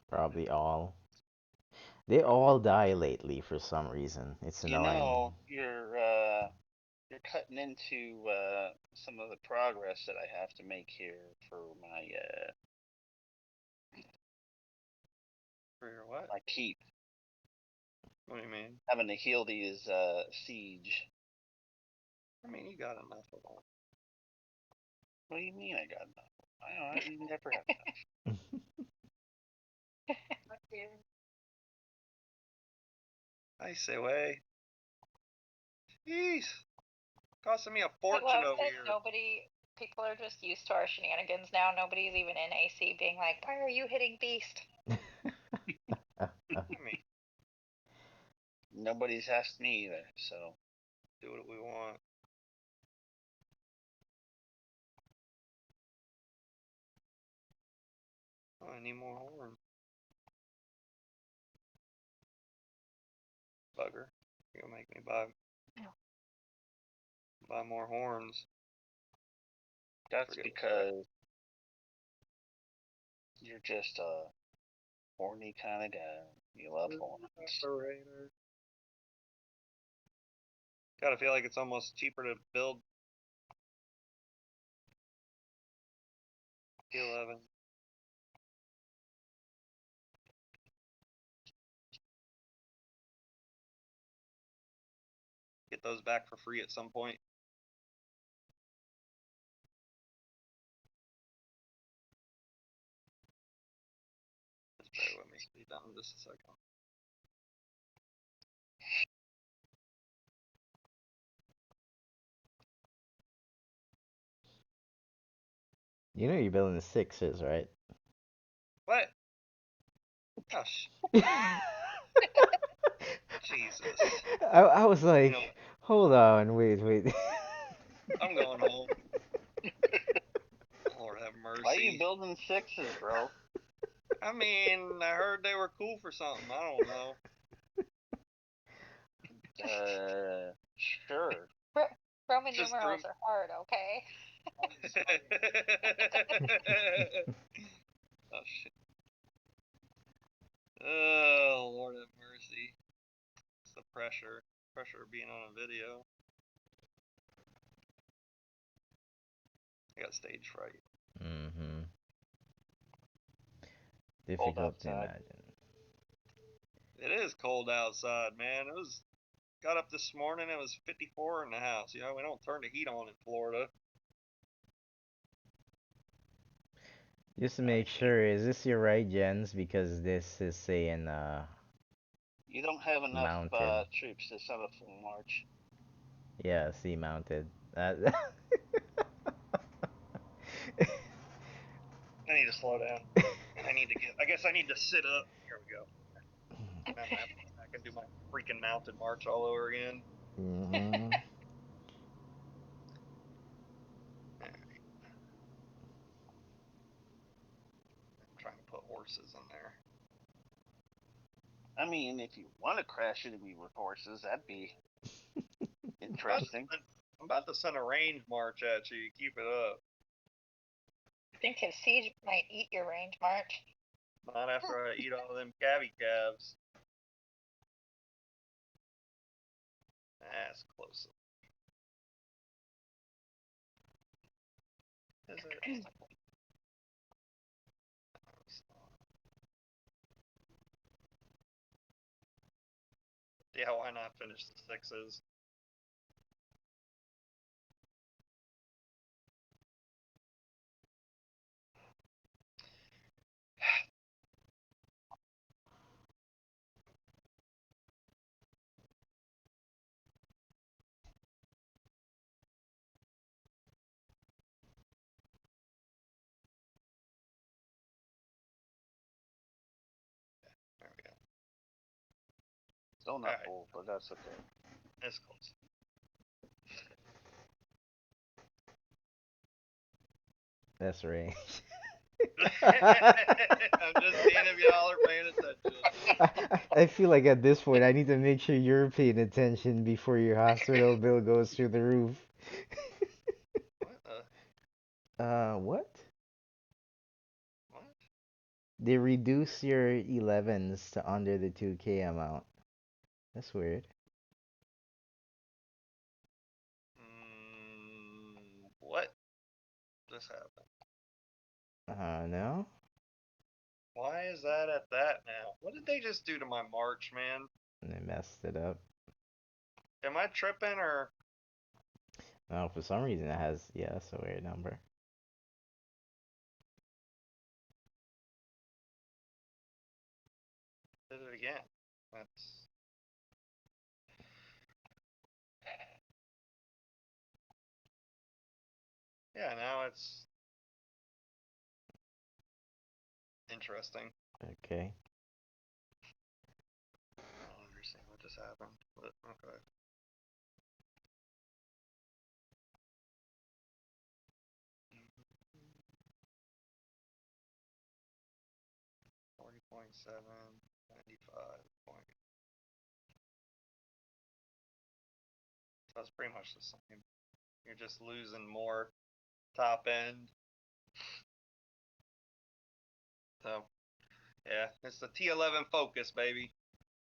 Probably all. They all die lately for some reason. It's annoying. You're cutting into some of the progress that I have to make here for my For your what? my keep. What do you mean? Having to heal these siege. I mean, you got enough of them. What do you mean I got enough? I don't. You never have enough. I say way. Jeez, costing me a fortune over here. People are just used to our shenanigans now. Nobody's even in AC being like, why are you hitting Beast? Nobody's asked me either, so. Do what we want. Oh, I need more horns. Bugger. You're gonna make me buy more horns. That's because you're just a horny kind of guy. You love horns. Gotta feel like it's almost cheaper to build T11. Get those back for free at some point. Just bear with me. Be done in just a second. You know you're building the sixes, right? What? Gosh. Jesus. I was like, hold on, wait. I'm going home. Lord have mercy. Why are you building sixes, bro? I mean, I heard they were cool for something. I don't know. Sure. Roman, just numerals are hard, okay? Oh shit. Oh Lord have mercy. It's the pressure. Pressure of being on a video. I got stage fright. Mm-hmm. Cold Difficult to outside. imagine. It is cold outside, man. It was got up this morning, it was 54 in the house. You know, we don't turn the heat on in Florida. Just to make sure, is this your right gens? Because this is saying You don't have enough mounted. troops to set a full march. Yeah, see mounted. I need to slow down. I guess I need to sit up. Here we go. Now I have to go back and do my freaking mounted march all over again. Mm-hmm. I'm trying to put horses in there. I mean, if you want to crash enemy with horses, that'd be interesting. I'm about to send a range march at you. Keep it up. I think his siege might eat your range march. Not after I eat all them cabbie calves. That's close. Is it? Yeah, why not finish the sixes? There we go. Still not full, but that's okay. It's close. That's range. I'm just seeing if y'all are paying attention. I feel like at this point I need to make sure you're paying attention before your hospital bill goes through the roof. What? What? What? They reduce your 11s to under the 2K amount. That's weird. What just happened? No? Why is that at that now? What did they just do to my march, man? And they messed it up. Am I tripping or? No, for some reason it has, yeah, that's a weird number. Did it again. That's. Yeah, now it's interesting. Okay. I don't understand what just happened, but okay. .7, 95 point. That's pretty much the same. You're just losing more top end. So, yeah, it's the T11 Focus, baby.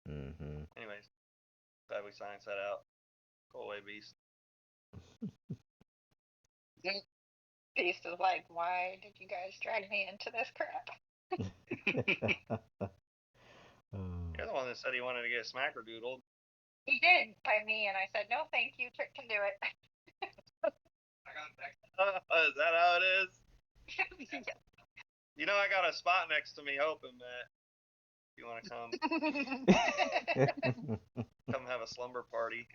Mm-hmm. Anyways, glad we science that out. Go away, Beast. Beast is like, why did you guys drag me into this crap? You're the one that said he wanted to get smackerdoodled. He did by me, and I said, no, thank you. Trick can do it. Is that how it is? Yeah. You know, I got a spot next to me hoping, Matt. If you want to come have a slumber party.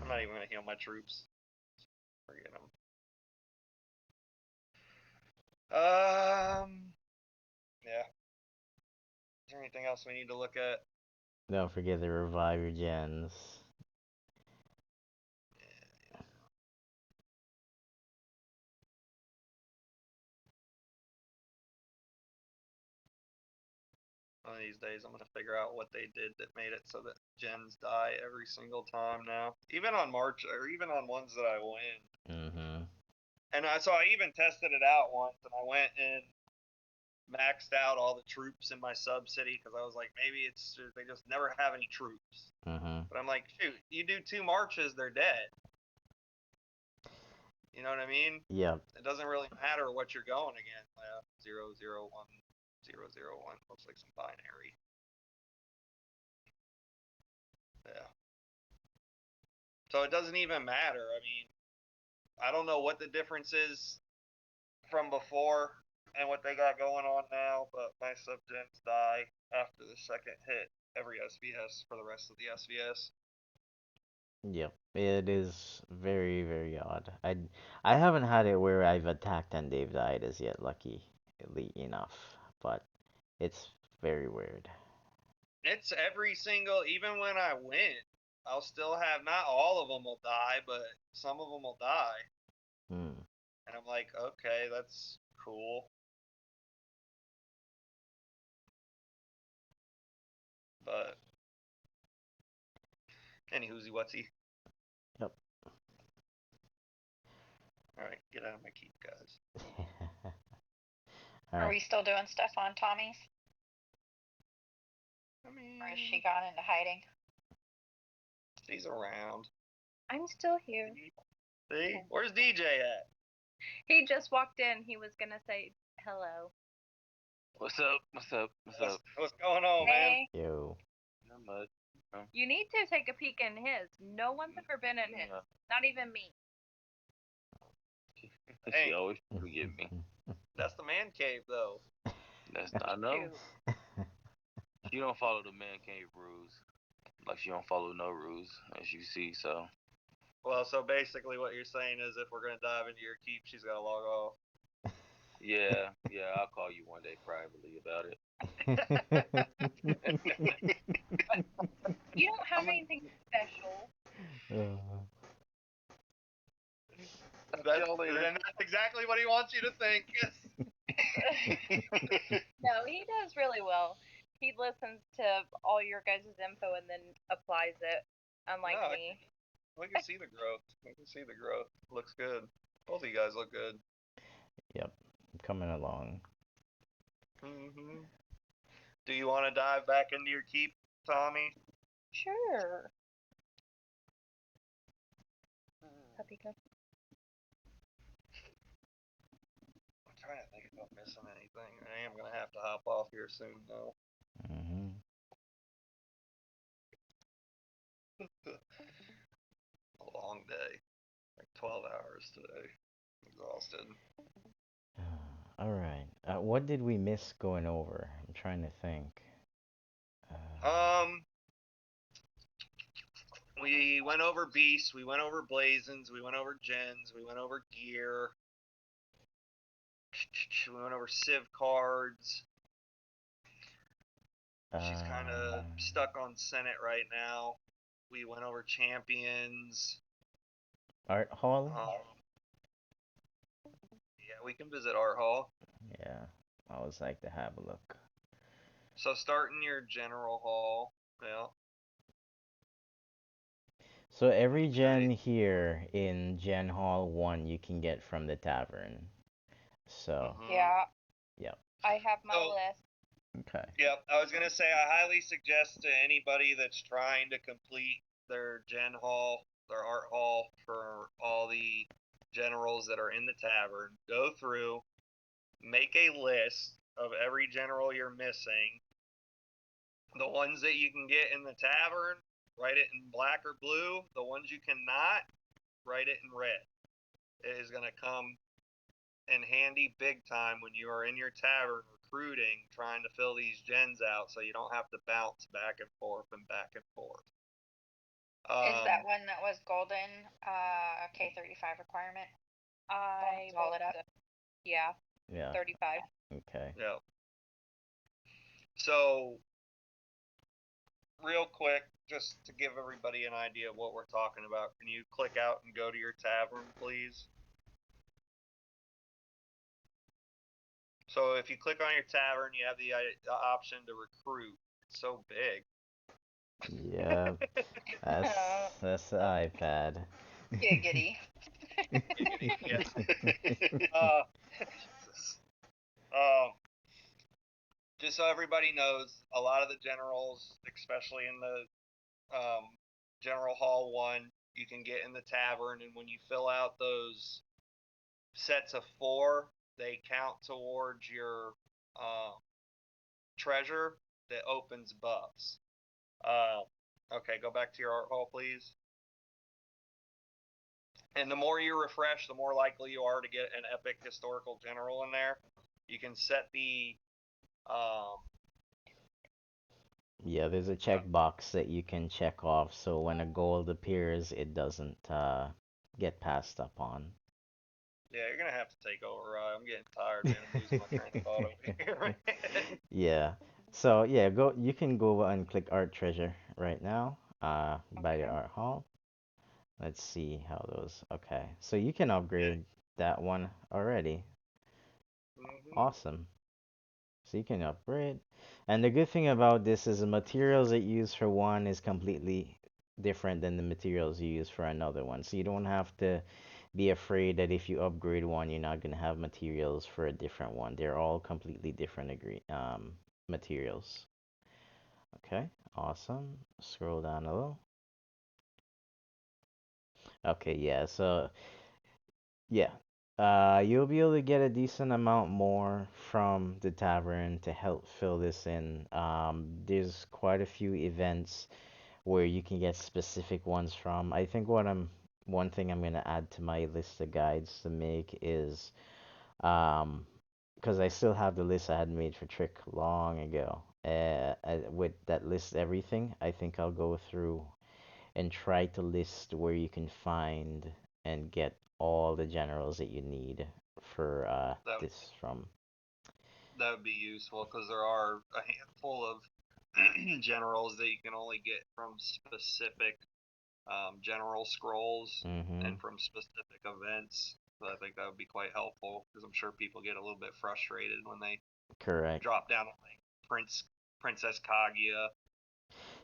I'm not even going to heal my troops. Forget them. Yeah. Is there anything else we need to look at? Don't forget to revive your gens. of these days I'm gonna figure out what they did that made it so that gens die every single time now. Even on March, or even on ones that I win. Mm-hmm. And so I even tested it out once, and I went and maxed out all the troops in my sub city because I was like, maybe it's they just never have any troops. Mm-hmm. But I'm like, shoot, you do 2 marches, they're dead. You know what I mean? Yep. It doesn't really matter what you're going against. 0, 0, 1, 0, 0, 1. Looks like some binary. Yeah. So it doesn't even matter. I mean, I don't know what the difference is from before and what they got going on now, but my subgens die after the second hit every SVS for the rest of the SVS. Yep. It is very, very odd. I haven't had it where I've attacked and they've died as yet, luckily enough. But it's very weird. It's every single, even when I win, I'll still have, not all of them will die, but some of them will die. Hmm. And I'm like, okay, that's cool. But, anywhoosie whatsy. Yep. Alright, get out of my keep, guys. Are Alright. we still doing stuff on Tommy's? I mean, Or has she gone into hiding? she's around. I'm still here. See? Where's DJ at? He just walked in. He was gonna say hello. What's up? What's up? What's up? What's going on, man? Hey, Yo. Not much. You need to take a peek in his. No one's ever been in his. Not even me. Hey. She always forgive me. That's the man cave, though. That's I know. Shoot. She don't follow the man cave rules. Like she don't follow no rules, as you see. So Well, so basically what you're saying is if we're going to dive into your keep, she's got to log off. yeah, I'll call you one day privately about it. You don't have anything special. That's exactly what he wants you to think. No, he does really well. He listens to all your guys' info and then applies it, unlike No, me. We can see the growth. We can see the growth. Looks good. Both of you guys look good. Yep. Coming along. Mm-hmm. Do you want to dive back into your keep, Tommy? Sure. Puppy go. I'm trying to think if I'm missing anything. I am going to have to hop off here soon, though. Mm-hmm. A long day. Like 12 hours today. Exhausted. Alright. What did we miss going over? I'm trying to think. We went over beasts, we went over blazons, we went over gens, we went over gear. We went over Civ Cards. She's kind of stuck on Senate right now. We went over champions. Art Hall? Yeah, we can visit Art Hall. Yeah. I always like to have a look. So start in your general hall. Yeah. So every gen here in Gen Hall 1 you can get from the tavern. So, yeah. yep. I have my So- list. Okay. Yep, I was gonna say I highly suggest to anybody that's trying to complete their gen hall, their art hall for all the generals that are in the tavern, go through, make a list of every general you're missing. The ones that you can get in the tavern, write it in black or blue. The ones you cannot, write it in red. It is gonna come in handy big time when you are in your tavern recruiting, trying to fill these gens out so you don't have to bounce back and forth and back and forth. Is that one that was golden K35 requirement? I Call it up. Yeah, Yeah. 35. Okay. Yeah. So, real quick, just to give everybody an idea of what we're talking about, can you click out and go to your tavern, please? So if you click on your tavern, you have the option to recruit. It's so big. Yeah, that's the iPad. Giggity. Giggity, yes. Jesus. Just so everybody knows, a lot of the generals, especially in the General Hall 1, you can get in the tavern, and when you fill out those sets of 4, they count towards your treasure that opens buffs. Okay, go back to your art hall, please. And the more you refresh, the more likely you are to get an epic historical general in there. You can set the Yeah, there's a checkbox that you can check off, so when a gold appears, it doesn't get passed up on. Yeah, you're gonna have to take over. I'm getting tired, man. I'm losing my train of thought over here. Yeah. So yeah, go. You can go and click Art Treasure right now. By the Okay. art hall. Let's see how those. Okay, so you can upgrade that one already. Awesome. So you can upgrade. And the good thing about this is the materials that you use for one is completely different than the materials you use for another one. So you don't have to be afraid that if you upgrade one, you're not gonna have materials for a different one. They're all completely different materials. Okay, awesome. Scroll down a little. Okay, yeah, so yeah. You'll be able to get a decent amount more from the tavern to help fill this in. There's quite a few events where you can get specific ones from. I think one thing I'm gonna add to my list of guides to make is um, because I still have the list I had made for Trick long ago. With that list everything, I think I'll go through and try to list where you can find and get all the generals that you need for that this from. that would be useful because there are a handful of generals that you can only get from specific general scrolls Mm-hmm. and from specific events. So I think that would be quite helpful because I'm sure people get a little bit frustrated when they Correct. drop down like Princess Kaguya.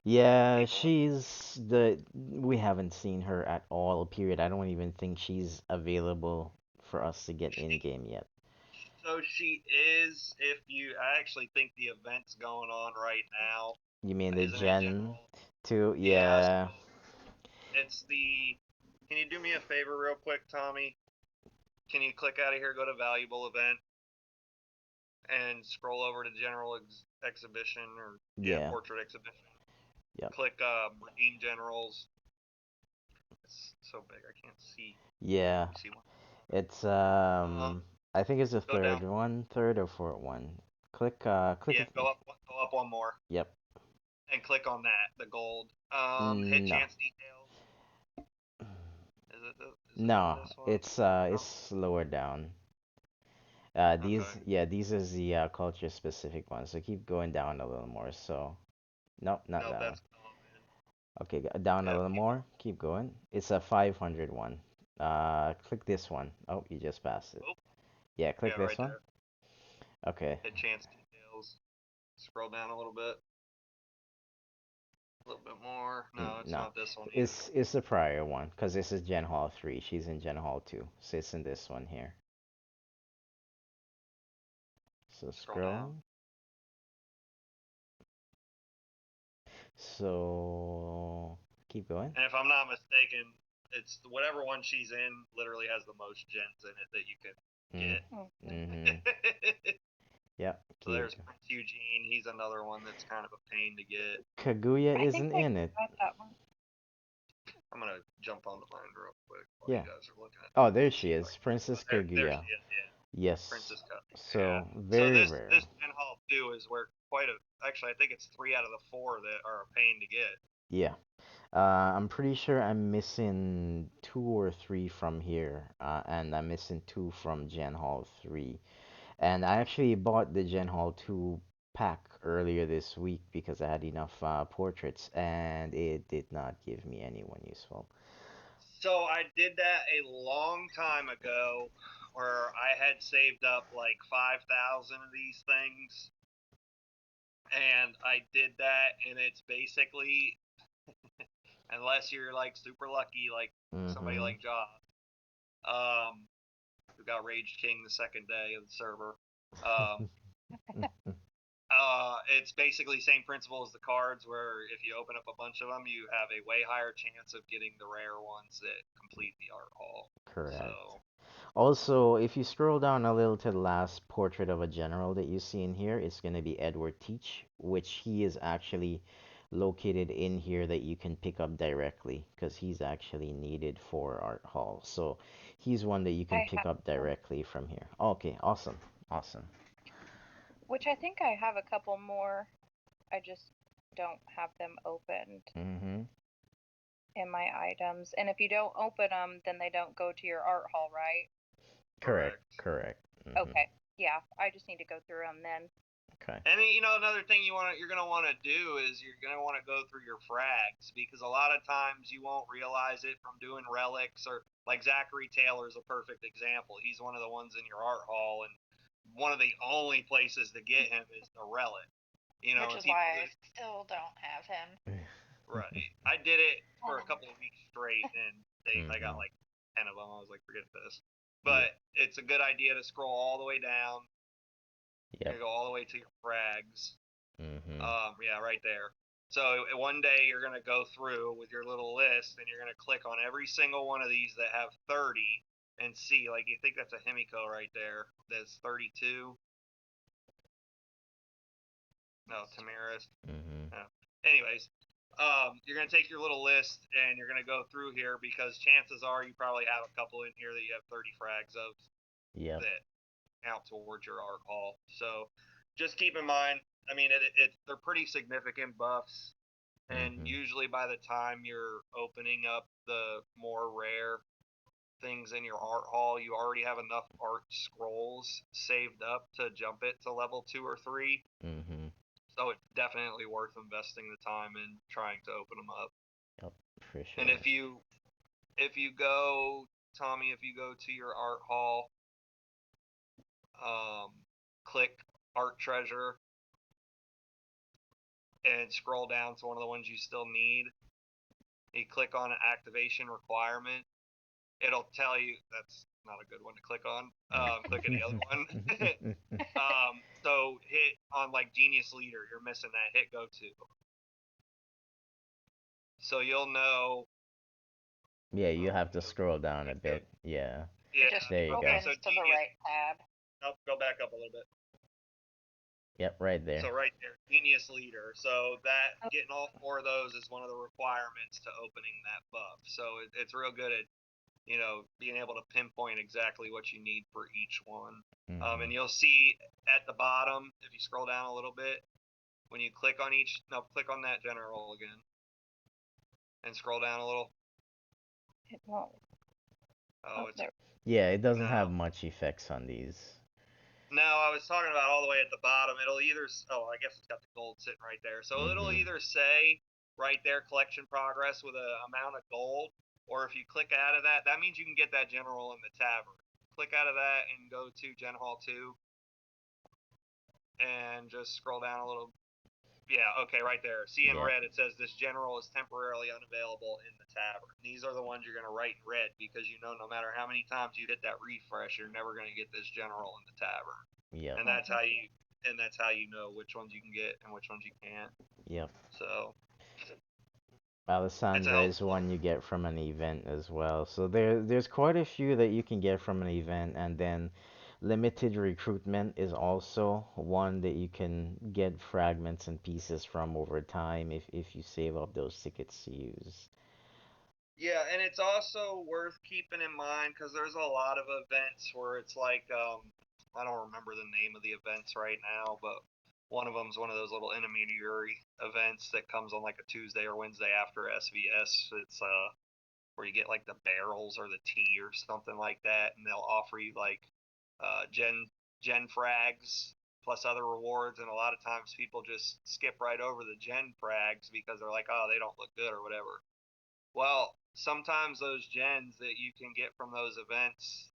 Yeah, People like, we haven't seen her at all, period. I don't even think she's available for us to get in game yet. so she is. If you, I actually think the event's going on right now. You mean the Isn't it Gen general? 2? Yeah. Yeah. So it's the. Can you do me a favor real quick, Tommy? Can you click out of here, go to valuable event, and scroll over to general exhibition or Yeah. portrait exhibition? Yep. Click redeem generals. It's so big I can't see. Yeah. You see one? It's Uh, I think it's the go down. third or fourth one. Click Yeah, go up one more Yep. and click on that, the gold. Hit No. chance details. Is it No, this one? it's lower down. Okay. These is the culture specific ones. So keep going down a little more. So nope, not No, that one. that's Okay, down a yeah. little more. Keep going. It's a 500 one. Click this one. Oh, you just passed it. Oh, Yeah, click yeah, this right one. there. Okay. Hit chance details. Scroll down a little bit. A little bit more. No, it's No, not this one either. it's the prior one because this is Gen Hall 3. She's in Gen Hall 2. So it's in this one here. So Scroll down. scroll. So keep going. And if I'm not mistaken, it's whatever one she's in literally has the most gens in it that you can Mm. get. Mm-hmm. Yep. So there's Keep. Prince Eugene. He's another one that's kind of a pain to get. Kaguya I think isn't I in it. got that one. I'm gonna jump onto mine real quick while you Yeah. guys are looking at. Oh, there See she if I is, Princess there Kaguya. she is. Yeah, Yes. Princess Cup. Yeah. So So very rare. this Gen Hall 2 is where quite a actually I think it's 3 out of the 4 that are a pain to get. Yeah. I'm pretty sure I'm missing two or three from here, and I'm missing two from Gen Hall 3. And I actually bought the Gen Hall 2 pack earlier this week because I had enough portraits, and it did not give me anyone useful. So I did that a long time ago where I had saved up like 5,000 of these things, and I did that, and it's basically, unless you're like super lucky, like somebody like Josh, who got Rage King the second day of the server. It's basically the same principle as the cards, where if you open up a bunch of them, you have a way higher chance of getting the rare ones that complete the art hall. Correct. So, Also, if you scroll down a little to the last portrait of a general that you see in here, it's going to be Edward Teach, which he is actually located in here that you can pick up directly because he's actually needed for Art Hall. So he's one that you can pick up directly from here. Okay, awesome. Awesome. Which I think I have a couple more. I just don't have them opened in my items. And if you don't open them, then they don't go to your art hall, right? Correct. Okay. Yeah, I just need to go through them then. Okay. And then, another thing you're gonna want to do is you're gonna want to go through your frags, because a lot of times you won't realize it from doing relics, or like Zachary Taylor is a perfect example. He's one of the ones in your art hall, and one of the only places to get him is the relic. Which is why I still don't have him. Right. I did it for a couple of weeks straight, and I got like 10 of them. I was like, forget this. But it's a good idea to scroll all the way down. You're gonna go all the way to your frags. Yeah, right there. So one day you're gonna go through with your little list, and you're gonna click on every single one of these that have 30, and see, like, you think that's a Himiko right there. That's 32. No, Tamiris. No. Anyways, you're gonna take your little list, and you're gonna go through here, because chances are you probably have a couple in here that you have 30 frags of. That count towards your art hall. So just keep in mind, I mean, they're pretty significant buffs, and usually by the time you're opening up the more rare things in your art hall, you already have enough art scrolls saved up to jump it to level 2 or 3. So it's definitely worth investing the time in trying to open them up. Yep, for sure. And if you go, Tommy, if you go to your art hall, click Art Treasure, and scroll down to one of the ones you still need. You click on an activation requirement. It'll tell you that's not a good one to click on. Click any other one. So hit on like Genius Leader. You're missing that. Hit Go To. So you'll know. Yeah, you have to scroll down a bit. Yeah. There you go. Okay, so to the right tab. Nope, go back up a little bit. Yep, right there. So right there, Genius Leader. So that getting all 4 of those is one of the requirements to opening that buff. So it's real good at being able to pinpoint exactly what you need for each one. And you'll see at the bottom, if you scroll down a little bit, when you click on click on that general again, and scroll down a little. It won't. Oh, it's yeah, it doesn't have much effects on these. No, I was talking about all the way at the bottom. It'll either, I guess it's got the gold sitting right there. So it'll either say right there, collection progress with an amount of gold, or if you click out of that, that means you can get that general in the tavern. Click out of that and go to Gen Hall 2, and just scroll down a little. Yeah, okay, right there. See in red, it says this general is temporarily unavailable in the tavern. These are the ones you're going to write in red, because no matter how many times you hit that refresh, you're never going to get this general in the tavern. Yep. And that's how you know which ones you can get and which ones you can't. Yep. So Alessandra is one you get from an event as well. So there's quite a few that you can get from an event, and then limited recruitment is also one that you can get fragments and pieces from over time if you save up those tickets to use. Yeah, and it's also worth keeping in mind, because there's a lot of events where it's like, I don't remember the name of the events right now, but one of them's one of those little intermediary events that comes on like a Tuesday or Wednesday after SVS. It's where you get like the barrels or the tea or something like that, and they'll offer you like gen frags plus other rewards, and a lot of times people just skip right over the gen frags because they're like, oh, they don't look good or whatever. Well, sometimes those gens that you can get from those events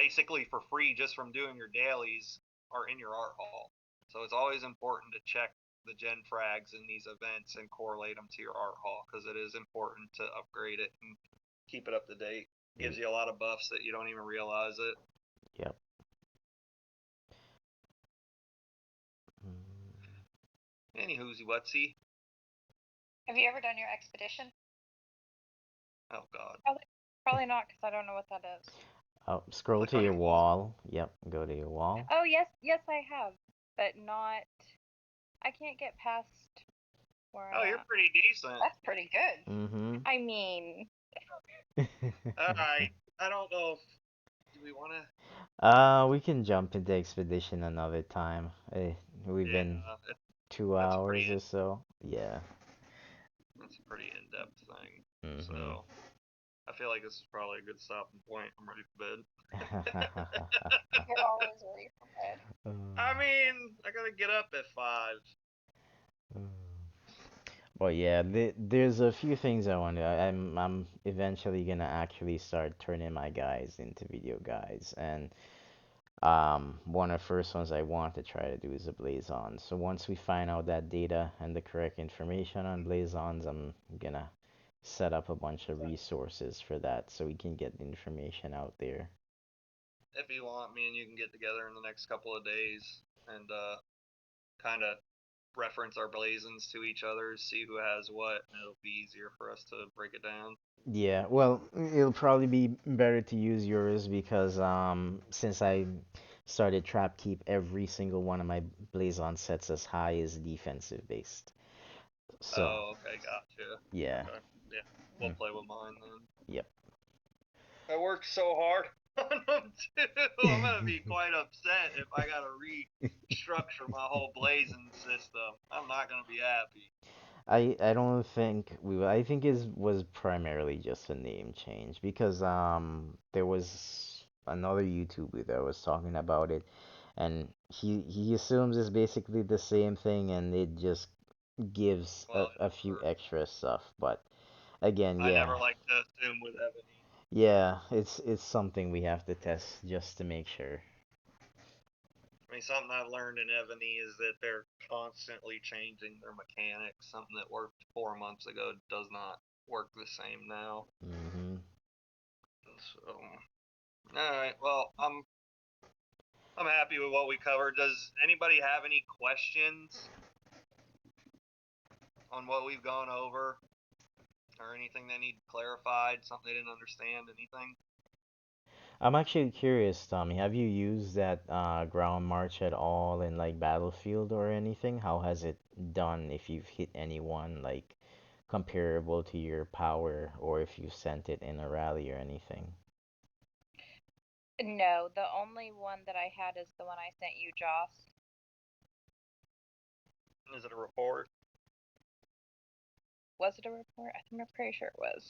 basically for free just from doing your dailies are in your art hall. So it's always important to check the gen frags in these events and correlate them to your art hall, because it is important to upgrade it and keep it up to date. Gives you a lot of buffs that you don't even realize it. Yep. Anywho's whatsy. Have you ever done your expedition? Oh God. Probably not, because I don't know what that is. Oh, scroll Click to on your your wall. Yep, go to your wall. Oh yes, I have, but not. I can't get past where. Oh, you're pretty decent. That's pretty good. Mm-hmm. I mean. Alright. I don't know if do we wanna We can jump into expedition another time. We've been it, 2 that's hours pretty or so. Yeah. that's a pretty in-depth thing. Mm-hmm. So I feel like this is probably a good stopping point. I'm ready for bed. You're always ready for bed. I mean, I gotta get up at 5. Well, yeah, there's a few things I want to. I'm eventually gonna actually start turning my guys into video guys, and one of the first ones I want to try to do is a Blazon. So once we find out that data and the correct information on Blazons, I'm gonna set up a bunch of resources for that so we can get the information out there. If you want, me and you can get together in the next couple of days and kind of reference our Blazons to each other, see who has what, and it'll be easier for us to break it down. Yeah, well, it'll probably be better to use yours because since I started trap keep, every single one of my Blazon sets as high as defensive based. So, Oh, okay, gotcha. yeah. Okay, yeah, we'll play with mine then. Yep. I worked so hard on them too. I'm gonna be quite upset if I gotta restructure my whole Blazing system. I'm not gonna be happy. I don't think we will. I think it was primarily just a name change because there was another YouTuber that was talking about it, and he assumes it's basically the same thing, and it just gives Well, a few extra stuff. But again, I never yeah, like to assume with Evony. yeah, it's something we have to test just to make sure. I mean, something I've learned in Evony is that they're constantly changing their mechanics. Something that worked 4 months ago does not work the same now. Mm-hmm. So, all right. Well, I'm happy with what we covered. Does anybody have any questions on what we've gone over, or anything they need clarified? Something they didn't understand? Anything? I'm actually curious, Tommy. Have you used that ground march at all in like Battlefield or anything? How has it done if you've hit anyone like comparable to your power or if you sent it in a rally or anything? No, the only one that I had is the one I sent you, Joss. Is it a report? Was it a report? I'm pretty sure it was.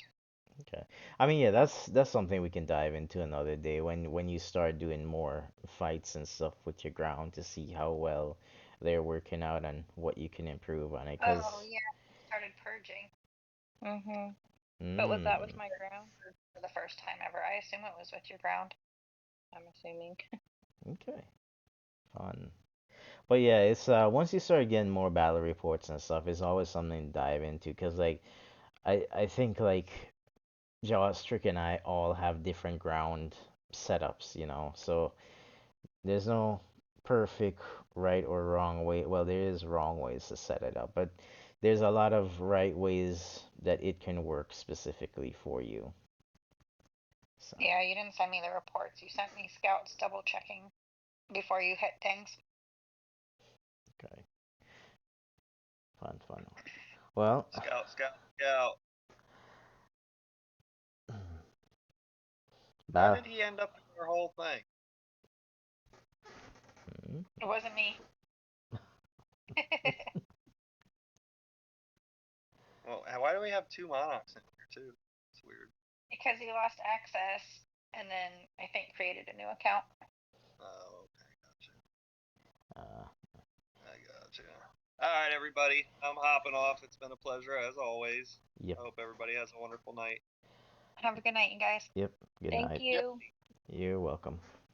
Okay. I mean, yeah, that's something we can dive into another day when you start doing more fights and stuff with your ground to see how well they're working out and what you can improve on it. Oh 'Cause yeah, started purging But was that with mm, my ground? for the first time ever. I assume it was with your ground. I'm assuming. okay, fun. But yeah, it's once you start getting more battle reports and stuff, it's always something to dive into. Cause like I think like JavaScript and I all have different ground setups, you know. So there's no perfect right or wrong way. Well, there is wrong ways to set it up, but there's a lot of right ways that it can work specifically for you. So Yeah, you didn't send me the reports. You sent me scouts double checking before you hit things. okay, fun. Well, Scout. How bye. did he end up in our whole thing? It wasn't me. Well, why do we have 2 monarchs in here too? It's weird. Because he lost access and then I think created a new account. Oh, okay, gotcha. Uh, I gotcha. All right, everybody. I'm hopping off. It's been a pleasure as always. yep, I hope everybody has a wonderful night. Have a good night, you guys. yep. Good Thank night. you. You're welcome.